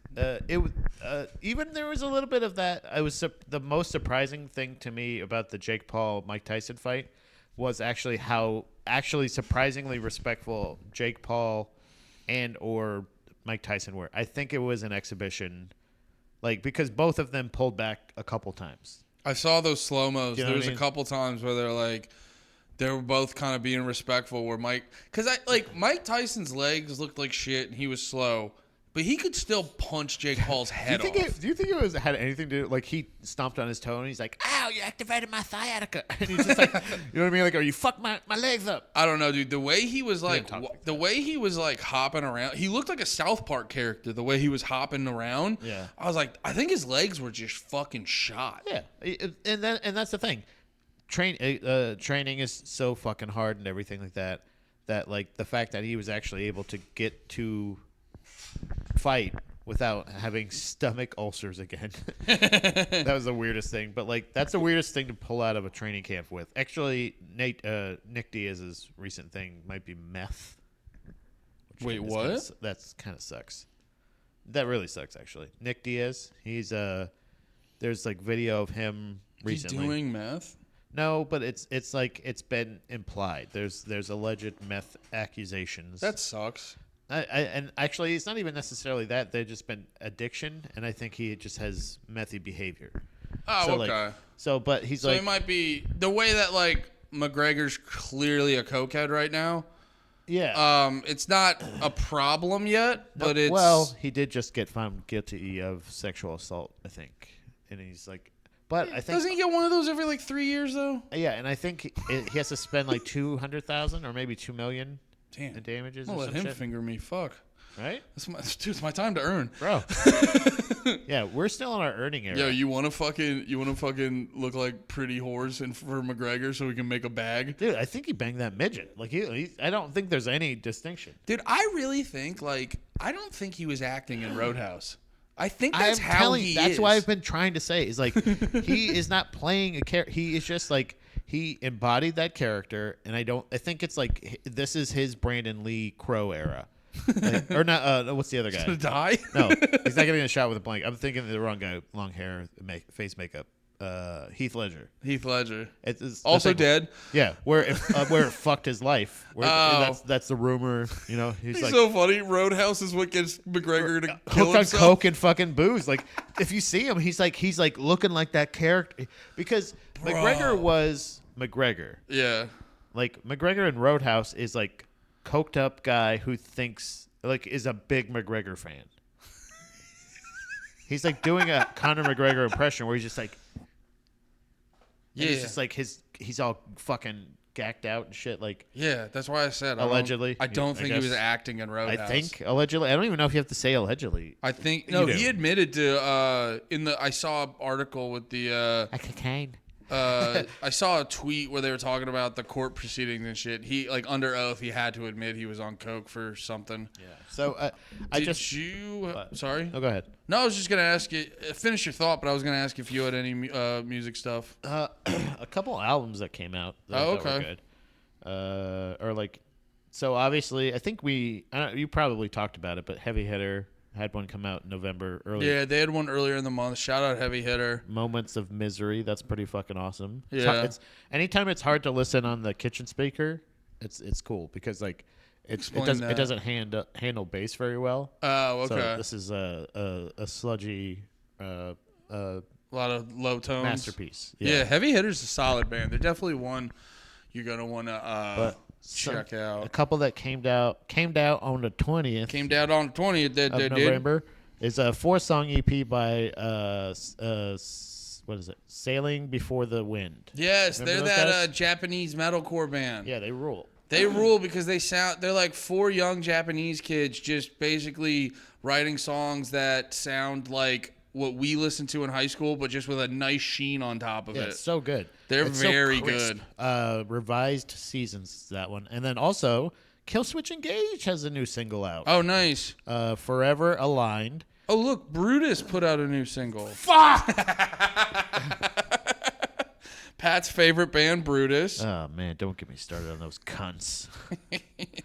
even there was a little bit of that. The most surprising thing to me about the Jake Paul Mike Tyson fight was actually how surprisingly respectful Jake Paul and or Mike Tyson were. I think it was an exhibition, like, because both of them pulled back a couple times. I saw those slow-mos. You know there was a couple times where they were both kind of being respectful, where Mike Tyson's legs looked like shit and he was slow, but he could still punch Jake Paul's head off. Do you think it had anything to do, like, he stomped on his toe and he's like, ow, you activated my sciatica. And he's just like, you know what I mean? Like, or you fucked my legs up. I don't know, dude. The way he was like hopping around, he looked like a South Park character, the way he was hopping around. Yeah. I was like, I think his legs were just fucking shot. Yeah. And that's the thing. Training is so fucking hard and everything like that, that like the fact that he was actually able to get to fight without having stomach ulcers again. That was the weirdest thing. But like, that's the weirdest thing to pull out of a training camp with. Actually, Nick Diaz's recent thing might be meth. Wait, what? That's kind of sucks. That really sucks, actually. Nick Diaz, he's there's like video of him recently. He's doing meth? No, but it's like it's been implied. There's alleged meth accusations. That sucks. And actually, it's not even necessarily that. They've just been addiction, and I think he just has methy behavior. Oh, so, okay. But he's so like, he might be the way that like McGregor's clearly a cokehead right now. Yeah. It's not a problem yet, but it's he did just get found guilty of sexual assault, I think, and he's like. But I think doesn't he get one of those every like 3 years though? Yeah, and I think he has to spend like $200,000 or maybe $2 million in damages. I'll let him finger me. Fuck. Right? It's my time to earn, bro. Yeah, we're still in our earning era. Yo, you want to fucking look like pretty whores for McGregor so we can make a bag? Dude, I think he banged that midget. Like I don't think there's any distinction. Dude, I really think I don't think he was acting in Roadhouse. I think that's how he is. That's why I've been trying to say is like he is not playing a character. He is just like he embodied that character, and I think it's like this is his Brandon Lee Crow era. Like, or not? What's the other guy? Gonna die? No, he's not getting a shot with a blank. I'm thinking of the wrong guy. Long hair, face makeup. Heath Ledger. Heath Ledger. It's Also dead. Yeah, where it fucked his life. That's the rumor. You know, he's like so funny. Roadhouse is what gets McGregor to kill hooked on himself. coke and fucking booze. Like if you see him, he's like looking like that character because McGregor was McGregor. Yeah. Like McGregor in Roadhouse is like coked up guy who thinks like is a big McGregor fan. He's like doing a Conor McGregor impression where he's just like, yeah, it's just like he's all fucking gacked out and shit. Like, yeah, that's why I said allegedly. I don't think he was acting in Roadhouse. I think allegedly. I don't even know if you have to say allegedly. I think no. He admitted to I saw an article with the cocaine. I saw a tweet where they were talking about the court proceedings and shit. He like under oath he had to admit he was on coke for something. Yeah. So sorry? Oh, go ahead. No, I was just gonna ask you. Finish your thought, but I was gonna ask if you had any music stuff. A couple albums that came out. That were good. Or like, so obviously I think you probably talked about it, but Heavy Hitter had one come out in November earlier. Yeah, they had one earlier in the month. Shout out Heavy Hitter. Moments of Misery. That's pretty fucking awesome. Yeah. It's anytime it's hard to listen on the kitchen speaker, it's cool because like it doesn't handle bass very well. Oh, okay. So this is a sludgy a lot of low tones. Masterpiece. Yeah, Heavy Hitter's a solid band. They're definitely one you're gonna want to check out. A couple that came out on the 20th. Came out on the 20th of November. Is a 4-song EP by what is it? Sailing Before the Wind. Yes, Remember they're that guys? Japanese metalcore band. Yeah, they rule. They rule because they're like 4 young Japanese kids just basically writing songs that sound like what we listened to in high school, but just with a nice sheen on top of it. It's so good. It's very good. Revised Seasons, that one. And then also, Killswitch Engage has a new single out. Oh, nice. Forever Aligned. Oh, look, Brutus put out a new single. Fuck! Pat's favorite band, Brutus. Oh, man, don't get me started on those cunts.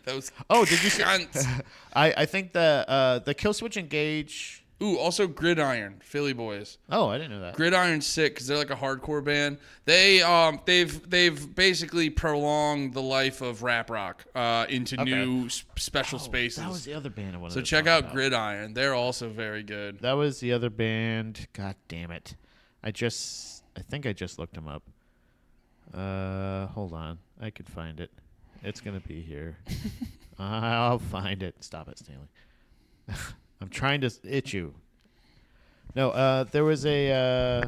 Those did you see? cunts. I think the Killswitch Engage... Ooh, also Gridiron, Philly boys. Oh, I didn't know that. Gridiron's sick because they're like a hardcore band. They've basically prolonged the life of rap rock into new special spaces. That was the other band I wanted to check out Gridiron. They're also very good. That was the other band. God damn it! I think I just looked them up. Hold on, I could find it. It's gonna be here. I'll find it. Stop it, Stanley. I'm trying to itch you. No, there was a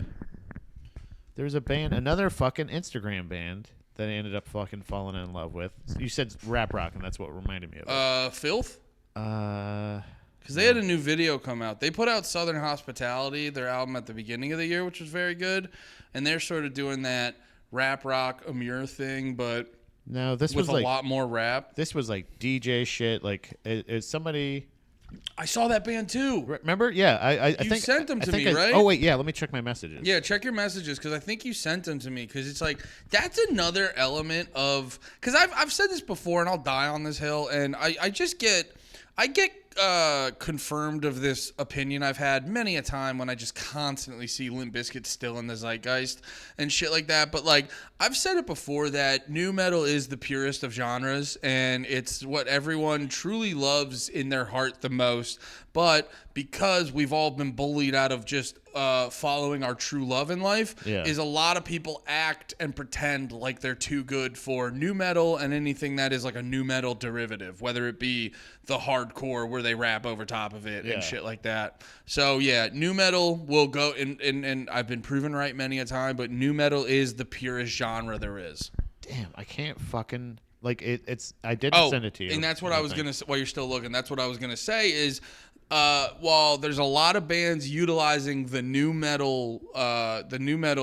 band, another fucking Instagram band that I ended up fucking falling in love with. You said rap rock, and that's what reminded me of it. Filth? Because they had a new video come out. They put out Southern Hospitality, their album at the beginning of the year, which was very good. And they're sort of doing that rap rock Amir thing, but no, this with was a lot more rap. This was like DJ shit. Like, is somebody... I saw that band too. Remember? Yeah, I think you sent them to me, right? Oh wait, yeah. Let me check my messages. Yeah, check your messages because I think you sent them to me because it's like that's another element of because I've said this before and I'll die on this hill and I get confirmed of this opinion I've had many a time when I just constantly see Limp Bizkit still in the zeitgeist and shit like that. But like I've said it before that nu metal is the purest of genres and it's what everyone truly loves in their heart the most. But because we've all been bullied out of just following our true love in life, is a lot of people act and pretend like they're too good for nu metal and anything that is like a nu metal derivative, whether it be the hardcore where they rap over top of it and shit like that. So yeah, nu metal will go and I've been proven right many a time, but nu metal is the purest genre there is. Damn, I can't fucking like it's. I didn't send it to you, and that's what I was gonna. While you're still looking, that's what I was gonna say is. While there's a lot of bands utilizing the nu metal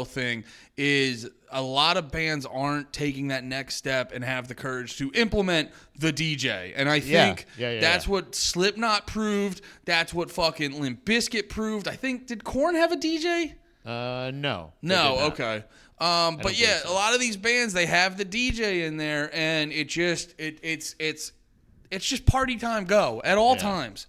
thing, is a lot of bands aren't taking that next step and have the courage to implement the DJ. And I think that's what Slipknot proved. That's what fucking Limp Bizkit proved. I think, did Korn have a DJ? No. No, okay. But yeah, a lot of these bands, they have the DJ in there, and it just, it's It's just party time, go at all Yeah. times.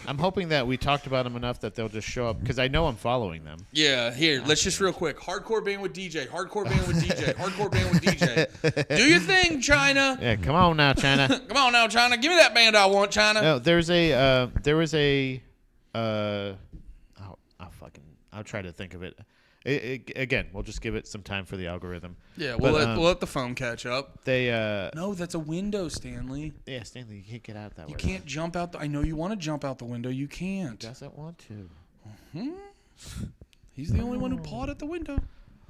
I'm hoping that we talked about them enough that they'll just show up because I know I'm following them. Yeah, here, let's just real quick. Hardcore band with DJ. Hardcore band with DJ. Hardcore band with DJ. Do your thing, China. Yeah, come on now, China. Come on now, China. Give me that band I want, China. No, there was a I'll try to think of it. Again, we'll just give it some time for the algorithm. Yeah, we'll let the phone catch up. They No, that's a window, Stanley. Yeah, Stanley, you can't get out that way. You can't jump out. I know you want to jump out the window. You can't. He doesn't want to. He's the only one who pawed at the window.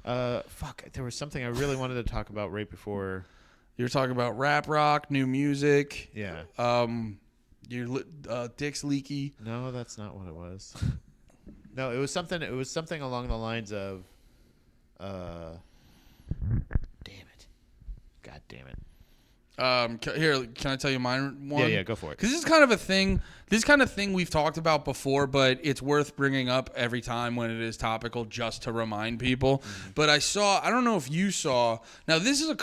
Fuck. There was something I really wanted to talk about right before. You were talking about rap rock, new music. Yeah. Your dick's leaky. No, that's not what it was. No, it was something. It was something along the lines of, damn it, God damn it. Here, can I tell you mine one? Yeah, go for it. Because this is kind of a thing. This kind of thing we've talked about before, but it's worth bringing up every time when it is topical, just to remind people. Mm-hmm. But I don't know if you saw. Now, this is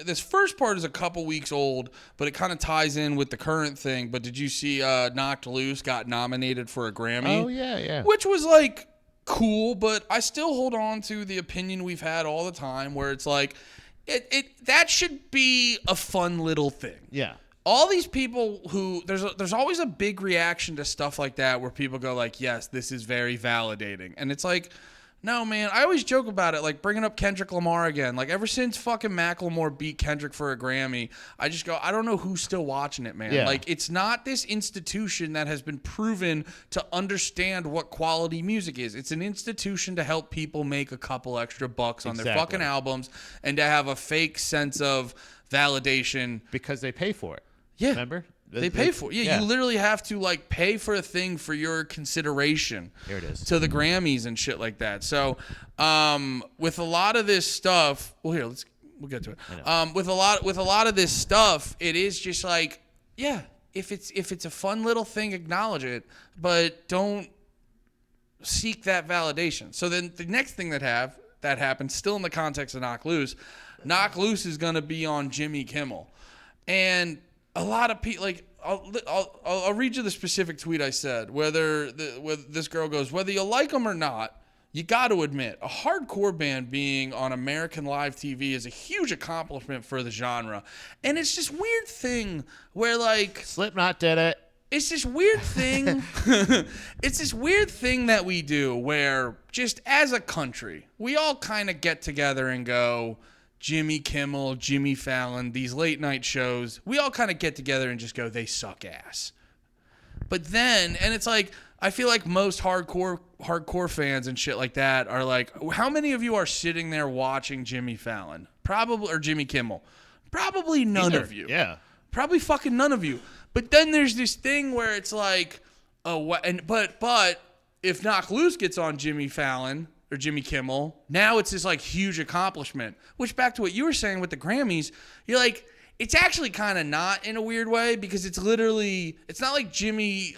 this first part is a couple weeks old, but it kind of ties in with the current thing. But did you see Knocked Loose got nominated for a Grammy? Oh yeah. Which was like cool, but I still hold on to the opinion we've had all the time, where it's like. That should be a fun little thing. Yeah. All these people who there's always a big reaction to stuff like that where people go like, yes, this is very validating. And it's like, no, man, I always joke about it, like bringing up Kendrick Lamar again. Like ever since fucking Macklemore beat Kendrick for a Grammy, I just go, I don't know who's still watching it, man. Yeah. Like it's not this institution that has been proven to understand what quality music is. It's an institution to help people make a couple extra bucks on their fucking albums and to have a fake sense of validation. Because they pay for it. Yeah. Remember? They pay for it. Yeah, you literally have to like pay for a thing for your consideration. Here it is. To the Grammys and shit like that. So, with a lot of this stuff, we'll get to it. With a lot of this stuff, it is just like, yeah, if it's a fun little thing, acknowledge it, but don't seek that validation. So then the next thing that happened, still in the context of Knock Loose is going to be on Jimmy Kimmel, and a lot of people like I'll read you the specific tweet I said. Whether this girl goes, whether you like them or not, you got to admit a hardcore band being on American live TV is a huge accomplishment for the genre. And it's this weird thing where like Slipknot did it. It's this weird thing. It's this weird thing that we do where just as a country, we all kind of get together and go, Jimmy Kimmel, Jimmy Fallon, these late night shows, we all kind of get together and just go, they suck ass. But then, and it's like, I feel like most hardcore fans and shit like that are like, how many of you are sitting there watching Jimmy Fallon? Probably, or Jimmy Kimmel. Probably none of you. Yeah. Probably fucking none of you. But then there's this thing where it's like, but if Knock Loose gets on Jimmy Fallon or Jimmy Kimmel, now it's this like huge accomplishment. Which back to what you were saying with the Grammys, you're like, it's actually kind of not in a weird way because it's literally, it's not like Jimmy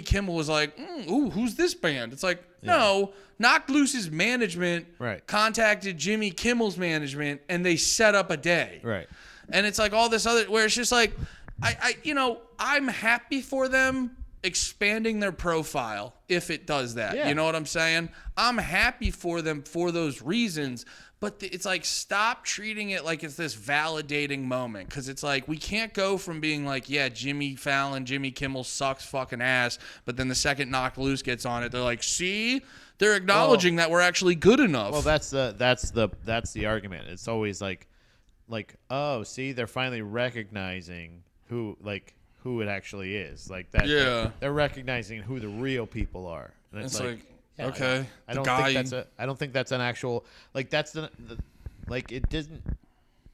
Kimmel was like, ooh, who's this band? It's like, no, Knock Loose's management contacted Jimmy Kimmel's management and they set up a day. Right. And it's like all this other, where it's just like, I'm happy for them expanding their profile if it does that. Yeah. You know what I'm saying? I'm happy for them for those reasons, but it's like, stop treating it like it's this validating moment, because it's like, we can't go from being like, yeah, Jimmy Fallon, Jimmy Kimmel sucks fucking ass, but then the second Knocked Loose gets on it, they're like, see, they're acknowledging that we're actually good enough. Well, that's the argument. It's always like, oh, see, they're finally recognizing who it actually is. Like that. Yeah. They're recognizing who the real people are. And it's like yeah, okay. I don't think that's an actual, like, that's the like, it doesn't,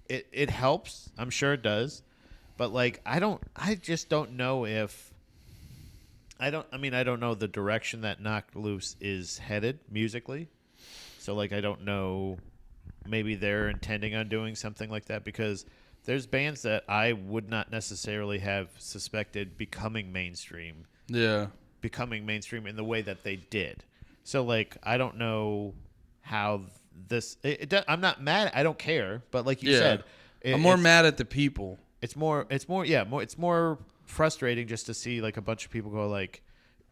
it helps. I'm sure it does. But like, I just don't know if, I don't know the direction that Knocked Loose is headed musically. So like, I don't know, maybe they're intending on doing something like that, because there's bands that I would not necessarily have suspected becoming mainstream. Yeah. Becoming mainstream in the way that they did. So, like, I don't know how this... I'm not mad. I don't care. But like you said... I'm more mad at the people. it's more frustrating just to see like a bunch of people go like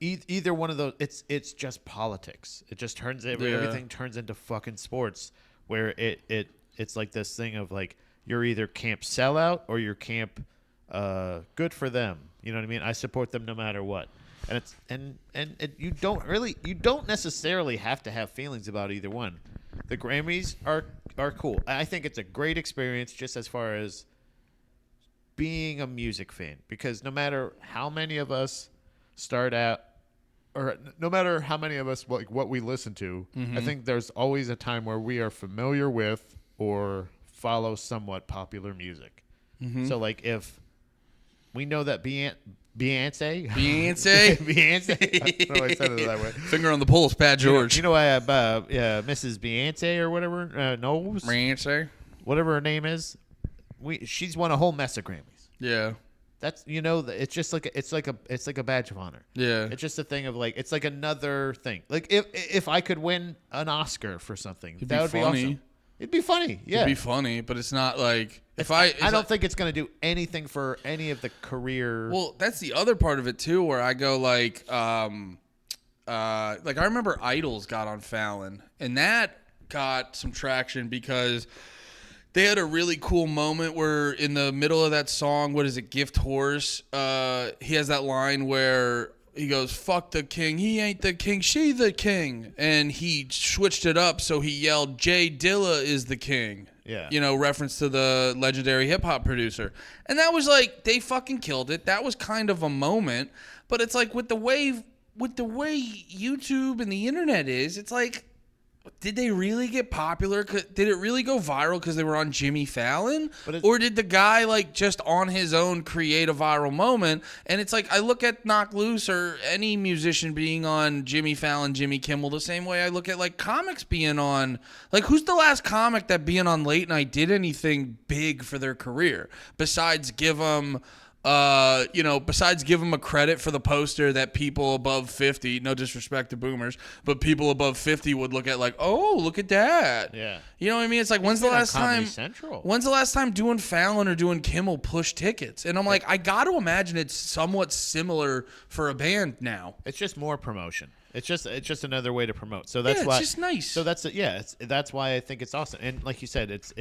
either one of those. It's just politics. It just everything turns into fucking sports where it's like this thing of like you're either camp sellout or you're camp good for them. You know what I mean? I support them no matter what. And you don't necessarily have to have feelings about either one. The Grammys are cool. I think it's a great experience just as far as being a music fan, because no matter how many of us start out, or no matter how many of us like what we listen to, I think there's always a time where we are familiar with or follow somewhat popular music. So like if we know that Beyonce, Beyonce. I don't know why I said it that way. Finger on the pulse, Pat George. You know why Mrs. Beyonce or whatever knows Beyonce, whatever her name is. She's won a whole mess of Grammys. Yeah. That's it's just like it's like a badge of honor. Yeah. It's just a thing of like it's like another thing. Like if I could win an Oscar for something, that would be awesome. It'd be funny. Yeah. It'd be funny, but it's not like I don't think it's going to do anything for any of the career. Well, that's the other part of it too, where I go like I remember Idols got on Fallon, and that got some traction because they had a really cool moment where in the middle of that song, what is it, Gift Horse? He has that line where he goes, "Fuck the king, he ain't the king, she the king," and he switched it up, so he yelled, "Jay Dilla is the king." Yeah. You know, reference to the legendary hip hop producer. And that was like, they fucking killed it. That was kind of a moment. But it's like with the way YouTube and the internet is, it's like, did they really get popular? Did it really go viral because they were on Jimmy Fallon? Or did the guy like just on his own create a viral moment? And it's like, I look at Knock Loose or any musician being on Jimmy Fallon, Jimmy Kimmel, the same way I look at like comics being on, like who's the last comic that being on late night did anything big for their career besides give them a credit for the poster that people above 50, no disrespect to boomers, but people above 50 would look at like, oh, look at that. Yeah. You know what I mean? It's like, when's the last time doing Fallon or doing Kimmel push tickets? And I'm like, I got to imagine it's somewhat similar for a band now. It's just more promotion. It's just another way to promote. So that's why it's just nice. So that's why I think it's awesome. And like you said, it's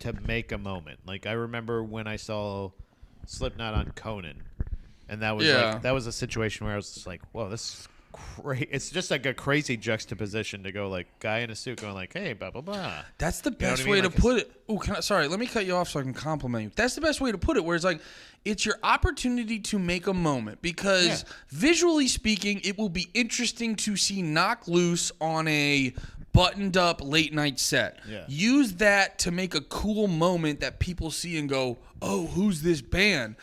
to make a moment. Like I remember when I saw Slipknot on Conan, and that was a situation where I was just like, whoa, this is great. It's just like a crazy juxtaposition to go like guy in a suit going like, hey, blah blah blah. That's the best way to put it. Oh, sorry, let me cut you off so I can compliment you. That's the best way to put it, where it's like, it's your opportunity to make a moment, because visually speaking, it will be interesting to see Knock Loose on a buttoned up late night set. Yeah. Use that to make a cool moment that people see and go, oh, who's this band?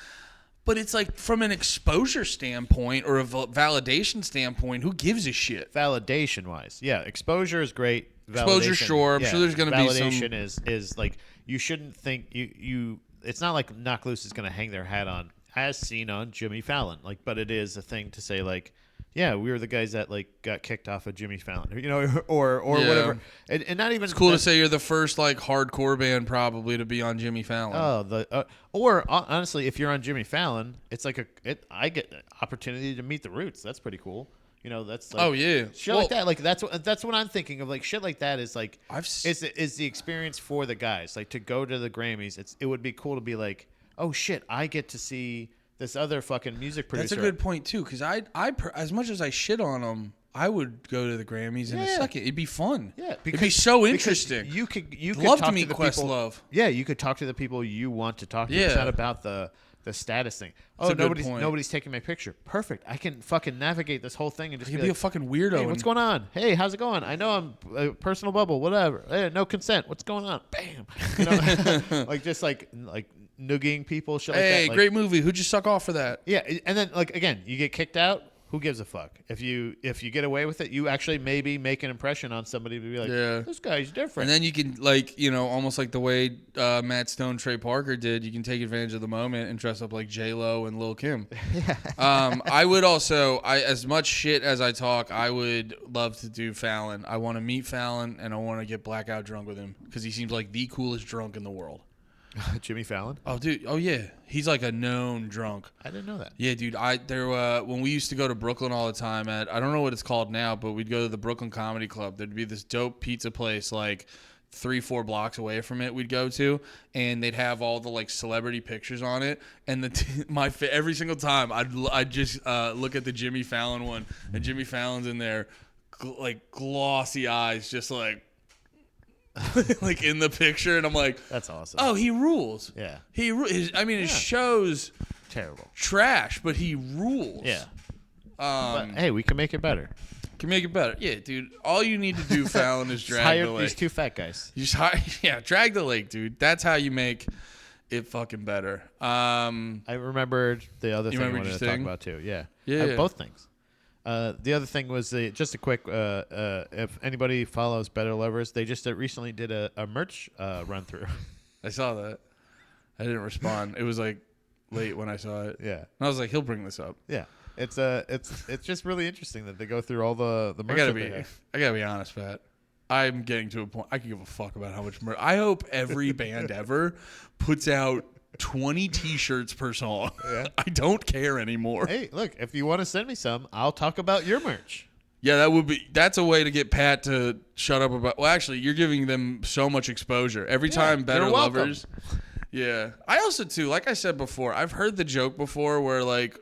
But it's like, from an exposure standpoint or a validation standpoint, who gives a shit? Validation wise, yeah, exposure is great. Exposure, sure. I'm sure there's going to be some. Validation is like, you shouldn't think you. It's not like Knock Loose is going to hang their hat on as seen on Jimmy Fallon, like, but it is a thing to say like, yeah, we were the guys that like got kicked off of Jimmy Fallon, you know, or whatever, and not even. It's cool to say you're the first like hardcore band probably to be on Jimmy Fallon. Oh, honestly, if you're on Jimmy Fallon, it's like I get an opportunity to meet the Roots. That's pretty cool. You know, that's like, shit like that. Like that's what I'm thinking of. Like shit like that is like is the experience for the guys. Like to go to the Grammys, it would be cool to be like, oh shit, I get to see this other fucking music producer. That's a good point too, because I as much as I shit on them, I would go to the Grammys in a second. It'd be fun. Yeah, it'd be so interesting. You could love talk to meet the Questlove. Yeah, you could talk to the people you want to talk to. Yeah. It's not about the status thing. Oh, nobody's taking my picture. Perfect. I can fucking navigate this whole thing and just be a fucking weirdo. Hey, what's going on? Hey, how's it going? I know I'm a personal bubble. Whatever. Hey, no consent. What's going on? Bam. You know, like just like noogieing people. Shit like that. Hey, great movie. Who'd you suck off for that? Yeah, and then like again, you get kicked out. Who gives a fuck? If you get away with it, you actually maybe make an impression on somebody to be like, this guy's different. And then you can, like, you know, almost like the way Matt Stone, Trey Parker did, you can take advantage of the moment and dress up like J-Lo and Lil' Kim. I would also, as much shit as I talk, I would love to do Fallon. I want to meet Fallon, and I want to get blackout drunk with him because he seems like the coolest drunk in the world. Jimmy Fallon? Oh, dude. Oh, yeah. He's like a known drunk. I didn't know that. Yeah, dude. When we used to go to Brooklyn all the time I don't know what it's called now, but we'd go to the Brooklyn Comedy Club. There'd be this dope pizza place like 3-4 blocks away from it we'd go to, and they'd have all the like celebrity pictures on it, and every single time I'd just look at the Jimmy Fallon one, and Jimmy Fallon's in there like glossy eyes, just like like in the picture, and I'm like, that's awesome. Oh, he rules. Yeah. His show's terrible. Trash, but he rules. Yeah. But hey, we can make it better. Can make it better. Yeah, dude. All you need to do, Fallon, is drag the lake. These two fat guys. You just drag the lake, dude. That's how you make it fucking better. I remembered the other thing I wanted to talk about too. Yeah. Yeah. Both things. The other thing was just a quick. If anybody follows Better Lovers, they just recently did a merch run through. I saw that. I didn't respond. It was like late when I saw it. Yeah. And I was like, he'll bring this up. Yeah. It's just really interesting that they go through all the merch. I gotta be honest, Pat. I'm getting to a point I can give a fuck about how much merch. I hope every band ever puts out 20 T-shirts per song. Yeah. I don't care anymore. Hey, look, if you want to send me some, I'll talk about your merch. Yeah, that's a way to get Pat to shut up about. Well, actually, you're giving them so much exposure every time. Better Lovers. Yeah, I also too, like I said before, I've heard the joke before where like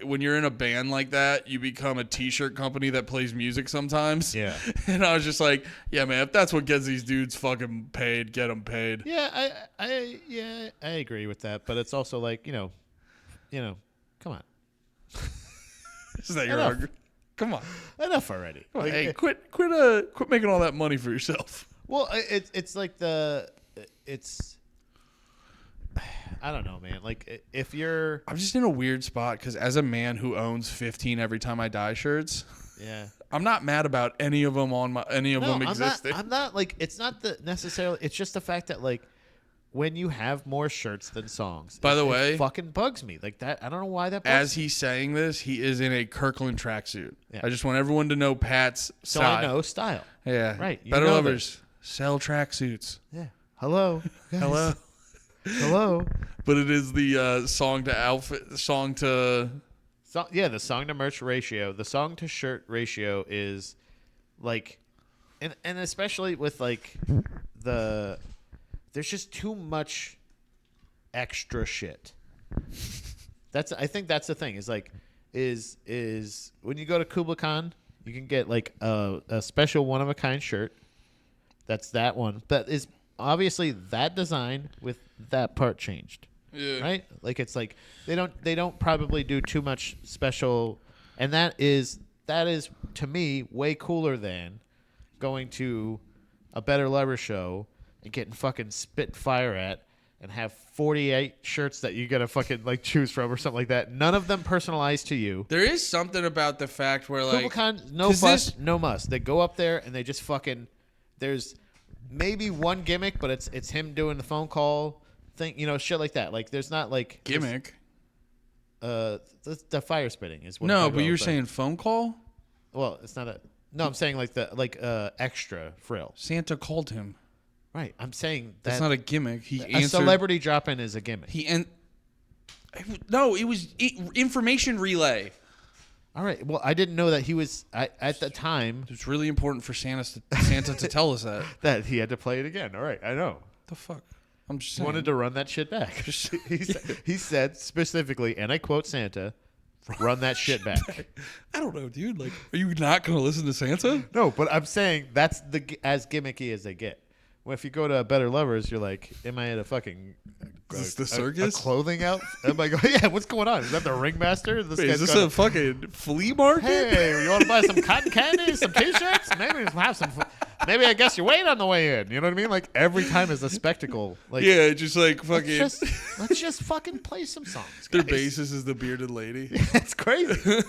when you're in a band like that, you become a T-shirt company that plays music sometimes. Yeah. And I was just like, yeah, man, if that's what gets these dudes fucking paid, get them paid. Yeah, I agree with that, but it's also like, you know, come on. Is that your argument? Come on. Enough already. Come on, hey, quit making all that money for yourself. Well, it's like I don't know, man. Like, if you're... I'm just in a weird spot because as a man who owns 15 Every Time I Die shirts, yeah, I'm not mad about any of them existing. I'm not like, it's not the necessarily, it's just the fact that like when you have more shirts than songs. By the way, it fucking bugs me. Like that, I don't know why that bugs As he's saying this, he is in a Kirkland tracksuit. Yeah. I just want everyone to know Pat's so style. I know style. Yeah. Right. Better Lovers, sell tracksuits. Yeah. Hello. Guys. Hello. Hello. But it is the song to the song to merch ratio. The song to shirt ratio is like, and especially with like there's just too much extra shit. I think that's the thing is like, is when you go to Kubla Khan, you can get like a special one of a kind shirt. That's that one. That is obviously that design with that part changed. Yeah. Right? Like it's like they don't probably do too much special, and that is to me way cooler than going to a Better Lover show and getting fucking spit fire at and have 48 shirts that you gotta fucking like choose from or something like that. None of them personalized to you. There is something about the fact where like Kubla Khan, no fuss, no muss. They go up there and they just fucking. There's maybe one gimmick, but it's him doing the phone call thing, shit like that. Like there's not like gimmick. The fire spitting is what. No, but you're saying phone call. Well, it's not a. No, I'm saying like the extra frill. Santa called him. Right, I'm saying that's not a gimmick. A celebrity drop in is a gimmick. No, it was information relay. All right. Well, I didn't know that he was at the time. It's really important for Santa to tell us that he had to play it again. All right, I know. The fuck. I'm just saying. Wanted to run that shit back. He said specifically, and I quote Santa, "Run that shit back." I don't know, dude. Like, are you not gonna listen to Santa? No, but I'm saying that's as gimmicky as they get. Well, if you go to Better Lovers, you're like, am I at a fucking is this the circus? A clothing out? I'm like, yeah, what's going on? Is that the ringmaster? Is this a fucking flea market? Hey, you want to buy some cotton candy, some T-shirts? Maybe we'll have some. Maybe I guess you wait on the way in. You know what I mean? Like every time is a spectacle. Like yeah, just like fucking. Let's just fucking play some songs. Guys. Their bassist is the bearded lady. It's crazy.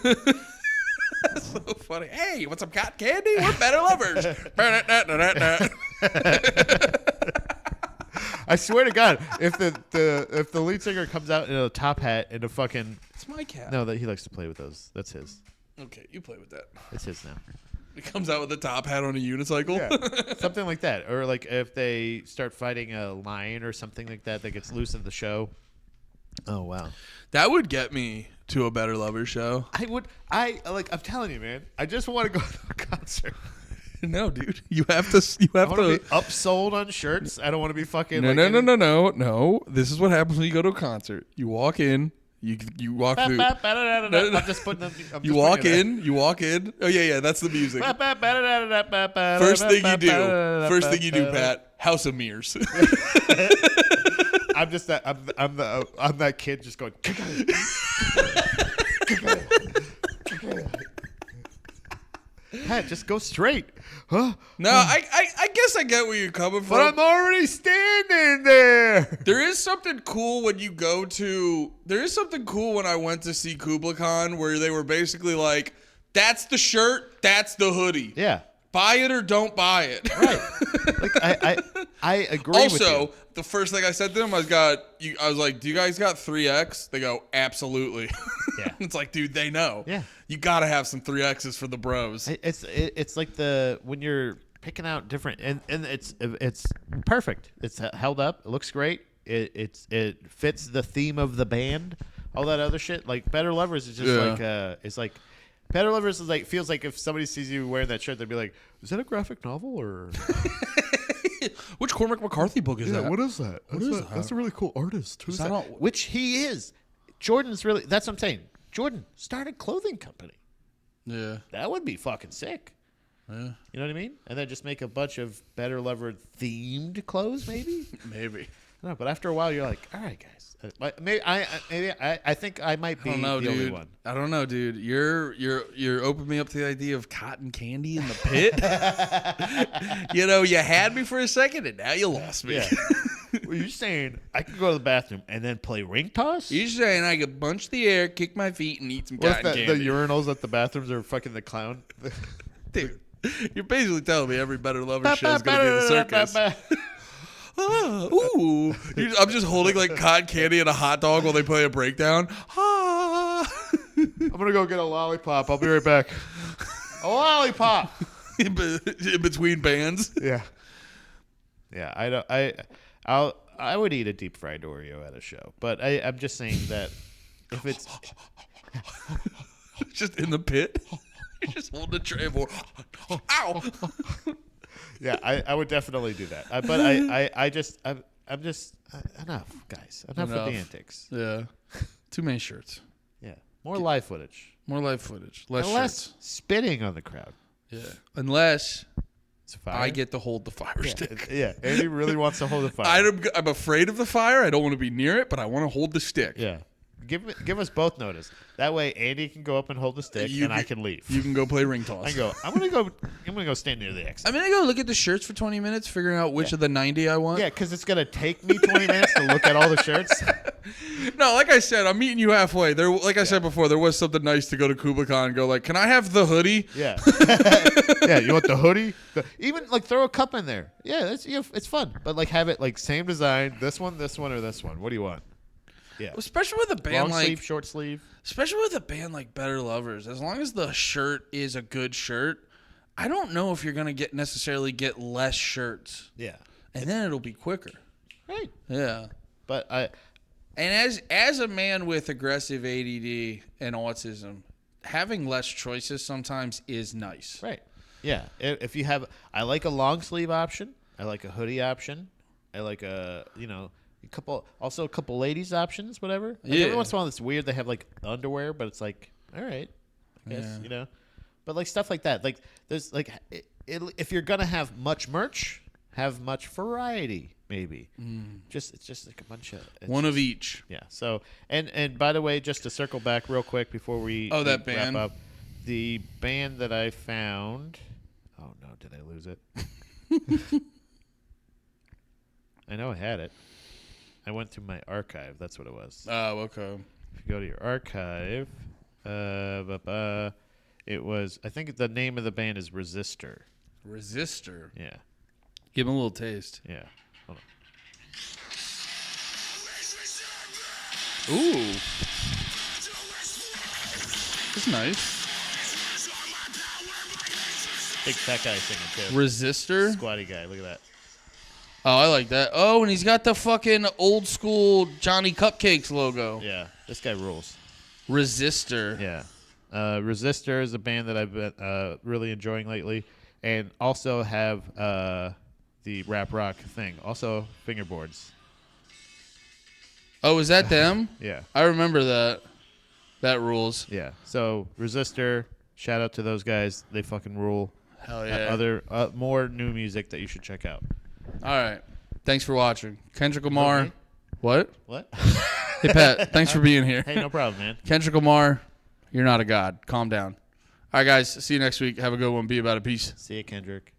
That's so funny. Hey, you want some cotton candy? We're Better Lovers. I swear to God, if the lead singer comes out in a top hat and a fucking it's my cat. No, that he likes to play with those. That's his. Okay, you play with that. It's his now. He comes out with a top hat on a unicycle. Yeah, something like that. Or like if they start fighting a lion or something like that gets loose in the show. Oh wow, that would get me to a Better Lovers show. I'm telling you, man. I just want to go to a concert. No, dude, you have to. I want to be upsold on shirts. I don't want to be fucking. No. This is what happens when you go to a concert. You walk in. You walk through. I'm just putting them. You walk in. Oh yeah. That's the music. First thing you do, Pat. House of Mirrors. I'm just that. I'm that kid just going. Pat, just go straight. Huh? No, I guess I get where you're coming from. But I'm already standing there. There is something cool when you go to. There is something cool when I went to see Kubla Khan where they were basically like, "That's the shirt, that's the hoodie. Yeah, buy it or don't buy it." Right. Like I agree. Also, with you. The first thing I said to them, I was like, "Do you guys got 3X?" They go, "Absolutely." Yeah. It's like, dude, they know. Yeah. You gotta have some 3Xs for the bros. It's like when you're picking out different and it's perfect. It's held up. It looks great. It fits the theme of the band. All that other shit. Like Better Lovers is just it's like Better Lovers is like feels like if somebody sees you wearing that shirt, they'd be like, "Is that a graphic novel or?" Which Cormac McCarthy book is that? What is that? What is that? That's a really cool artist. Who's that? Which he is. Jordan's really. That's what I'm saying. Jordan started a clothing company. Yeah. That would be fucking sick. Yeah. You know what I mean? And then just make a bunch of Better Lover themed clothes, maybe. Maybe. No, but after a while, you're like, all right, guys. I think I might be the only one. I don't know, dude. You're opening me up to the idea of cotton candy in the pit. You had me for a second, and now you lost me. Yeah. Well, you're saying I could go to the bathroom and then play ring toss? You're saying I could bunch the air, kick my feet, and eat some cotton candy. The urinals at the bathrooms are fucking the clown? Dude, you're basically telling me every Better Lover show is going to be the circus. Ooh. I'm just holding like cotton candy and a hot dog while they play a breakdown. I'm going to go get a lollipop. I'll be right back. A lollipop. In between bands. Yeah. Yeah, I would eat a deep fried Oreo at a show, but I'm just saying that if it's just in the pit, you're just holding a tray of ow. Yeah, I would definitely do that. But I'm just enough, guys. Enough with the antics. Yeah, too many shirts. Yeah, more live footage. Less shirts. Spitting on the crowd. Yeah, unless. Fire? I get to hold the fire stick. Yeah, Andy really wants to hold the fire. I'm afraid of the fire. I don't want to be near it, but I want to hold the stick. Yeah. Give us both notice. That way Andy can go up and hold the stick and I can leave. You can go play ring toss. I'm gonna go stand near the exit. I'm gonna go look at the shirts for 20 minutes, figuring out which of the 90 I want. Yeah, because it's gonna take me 20 minutes to look at all the shirts. No, like I said, I'm meeting you halfway. I said before, there was something nice to go to Kubla Khan and go like, can I have the hoodie? Yeah. Yeah, you want the hoodie? Even like throw a cup in there. Yeah, it's fun. But like have it like same design, this one, or this one. What do you want? Yeah. Especially with a band long sleeve, short sleeve. Especially with a band like Better Lovers, as long as the shirt is a good shirt, I don't know if you're gonna necessarily get less shirts. Yeah. And then it'll be quicker. Right. Yeah. But as a man with aggressive ADD and autism, having less choices sometimes is nice. Right. Yeah. If you have, I like a long sleeve option. I like a hoodie option. I like a a couple ladies options, whatever. Like every once in a while, it's weird. They have like underwear, but it's like, all right, I guess But like stuff like that, like there's like if you're gonna have much merch, have much variety, maybe. It's just like a bunch of one of each. Yeah. So and by the way, just to circle back real quick before we that band. wrap up, the band that I found. Oh no, did I lose it? I know I had it. I went through my archive. That's what it was. Oh, okay. If you go to your archive, it was. I think the name of the band is Resistor. Resistor. Yeah. Give them a little taste. Yeah. Hold on. Ooh. That's nice. Big fat guy singing too. Resistor? Squatty guy. Look at that. Oh, I like that. Oh, and he's got the fucking old school Johnny Cupcakes logo. Yeah, this guy rules. Resistor. Yeah. Resistor is a band that I've been really enjoying lately, and also have the rap rock thing. Also, fingerboards. Oh, is that them? Yeah. I remember that. That rules. Yeah. So Resistor, shout out to those guys. They fucking rule. Hell yeah. Other more new music that you should check out. All right. Thanks for watching. Kendrick Lamar. Okay. What? What? Hey, Pat. Thanks for being here. Hey, no problem, man. Kendrick Lamar, you're not a god. Calm down. All right, guys. See you next week. Have a good one. Be about a peace. See you, Kendrick.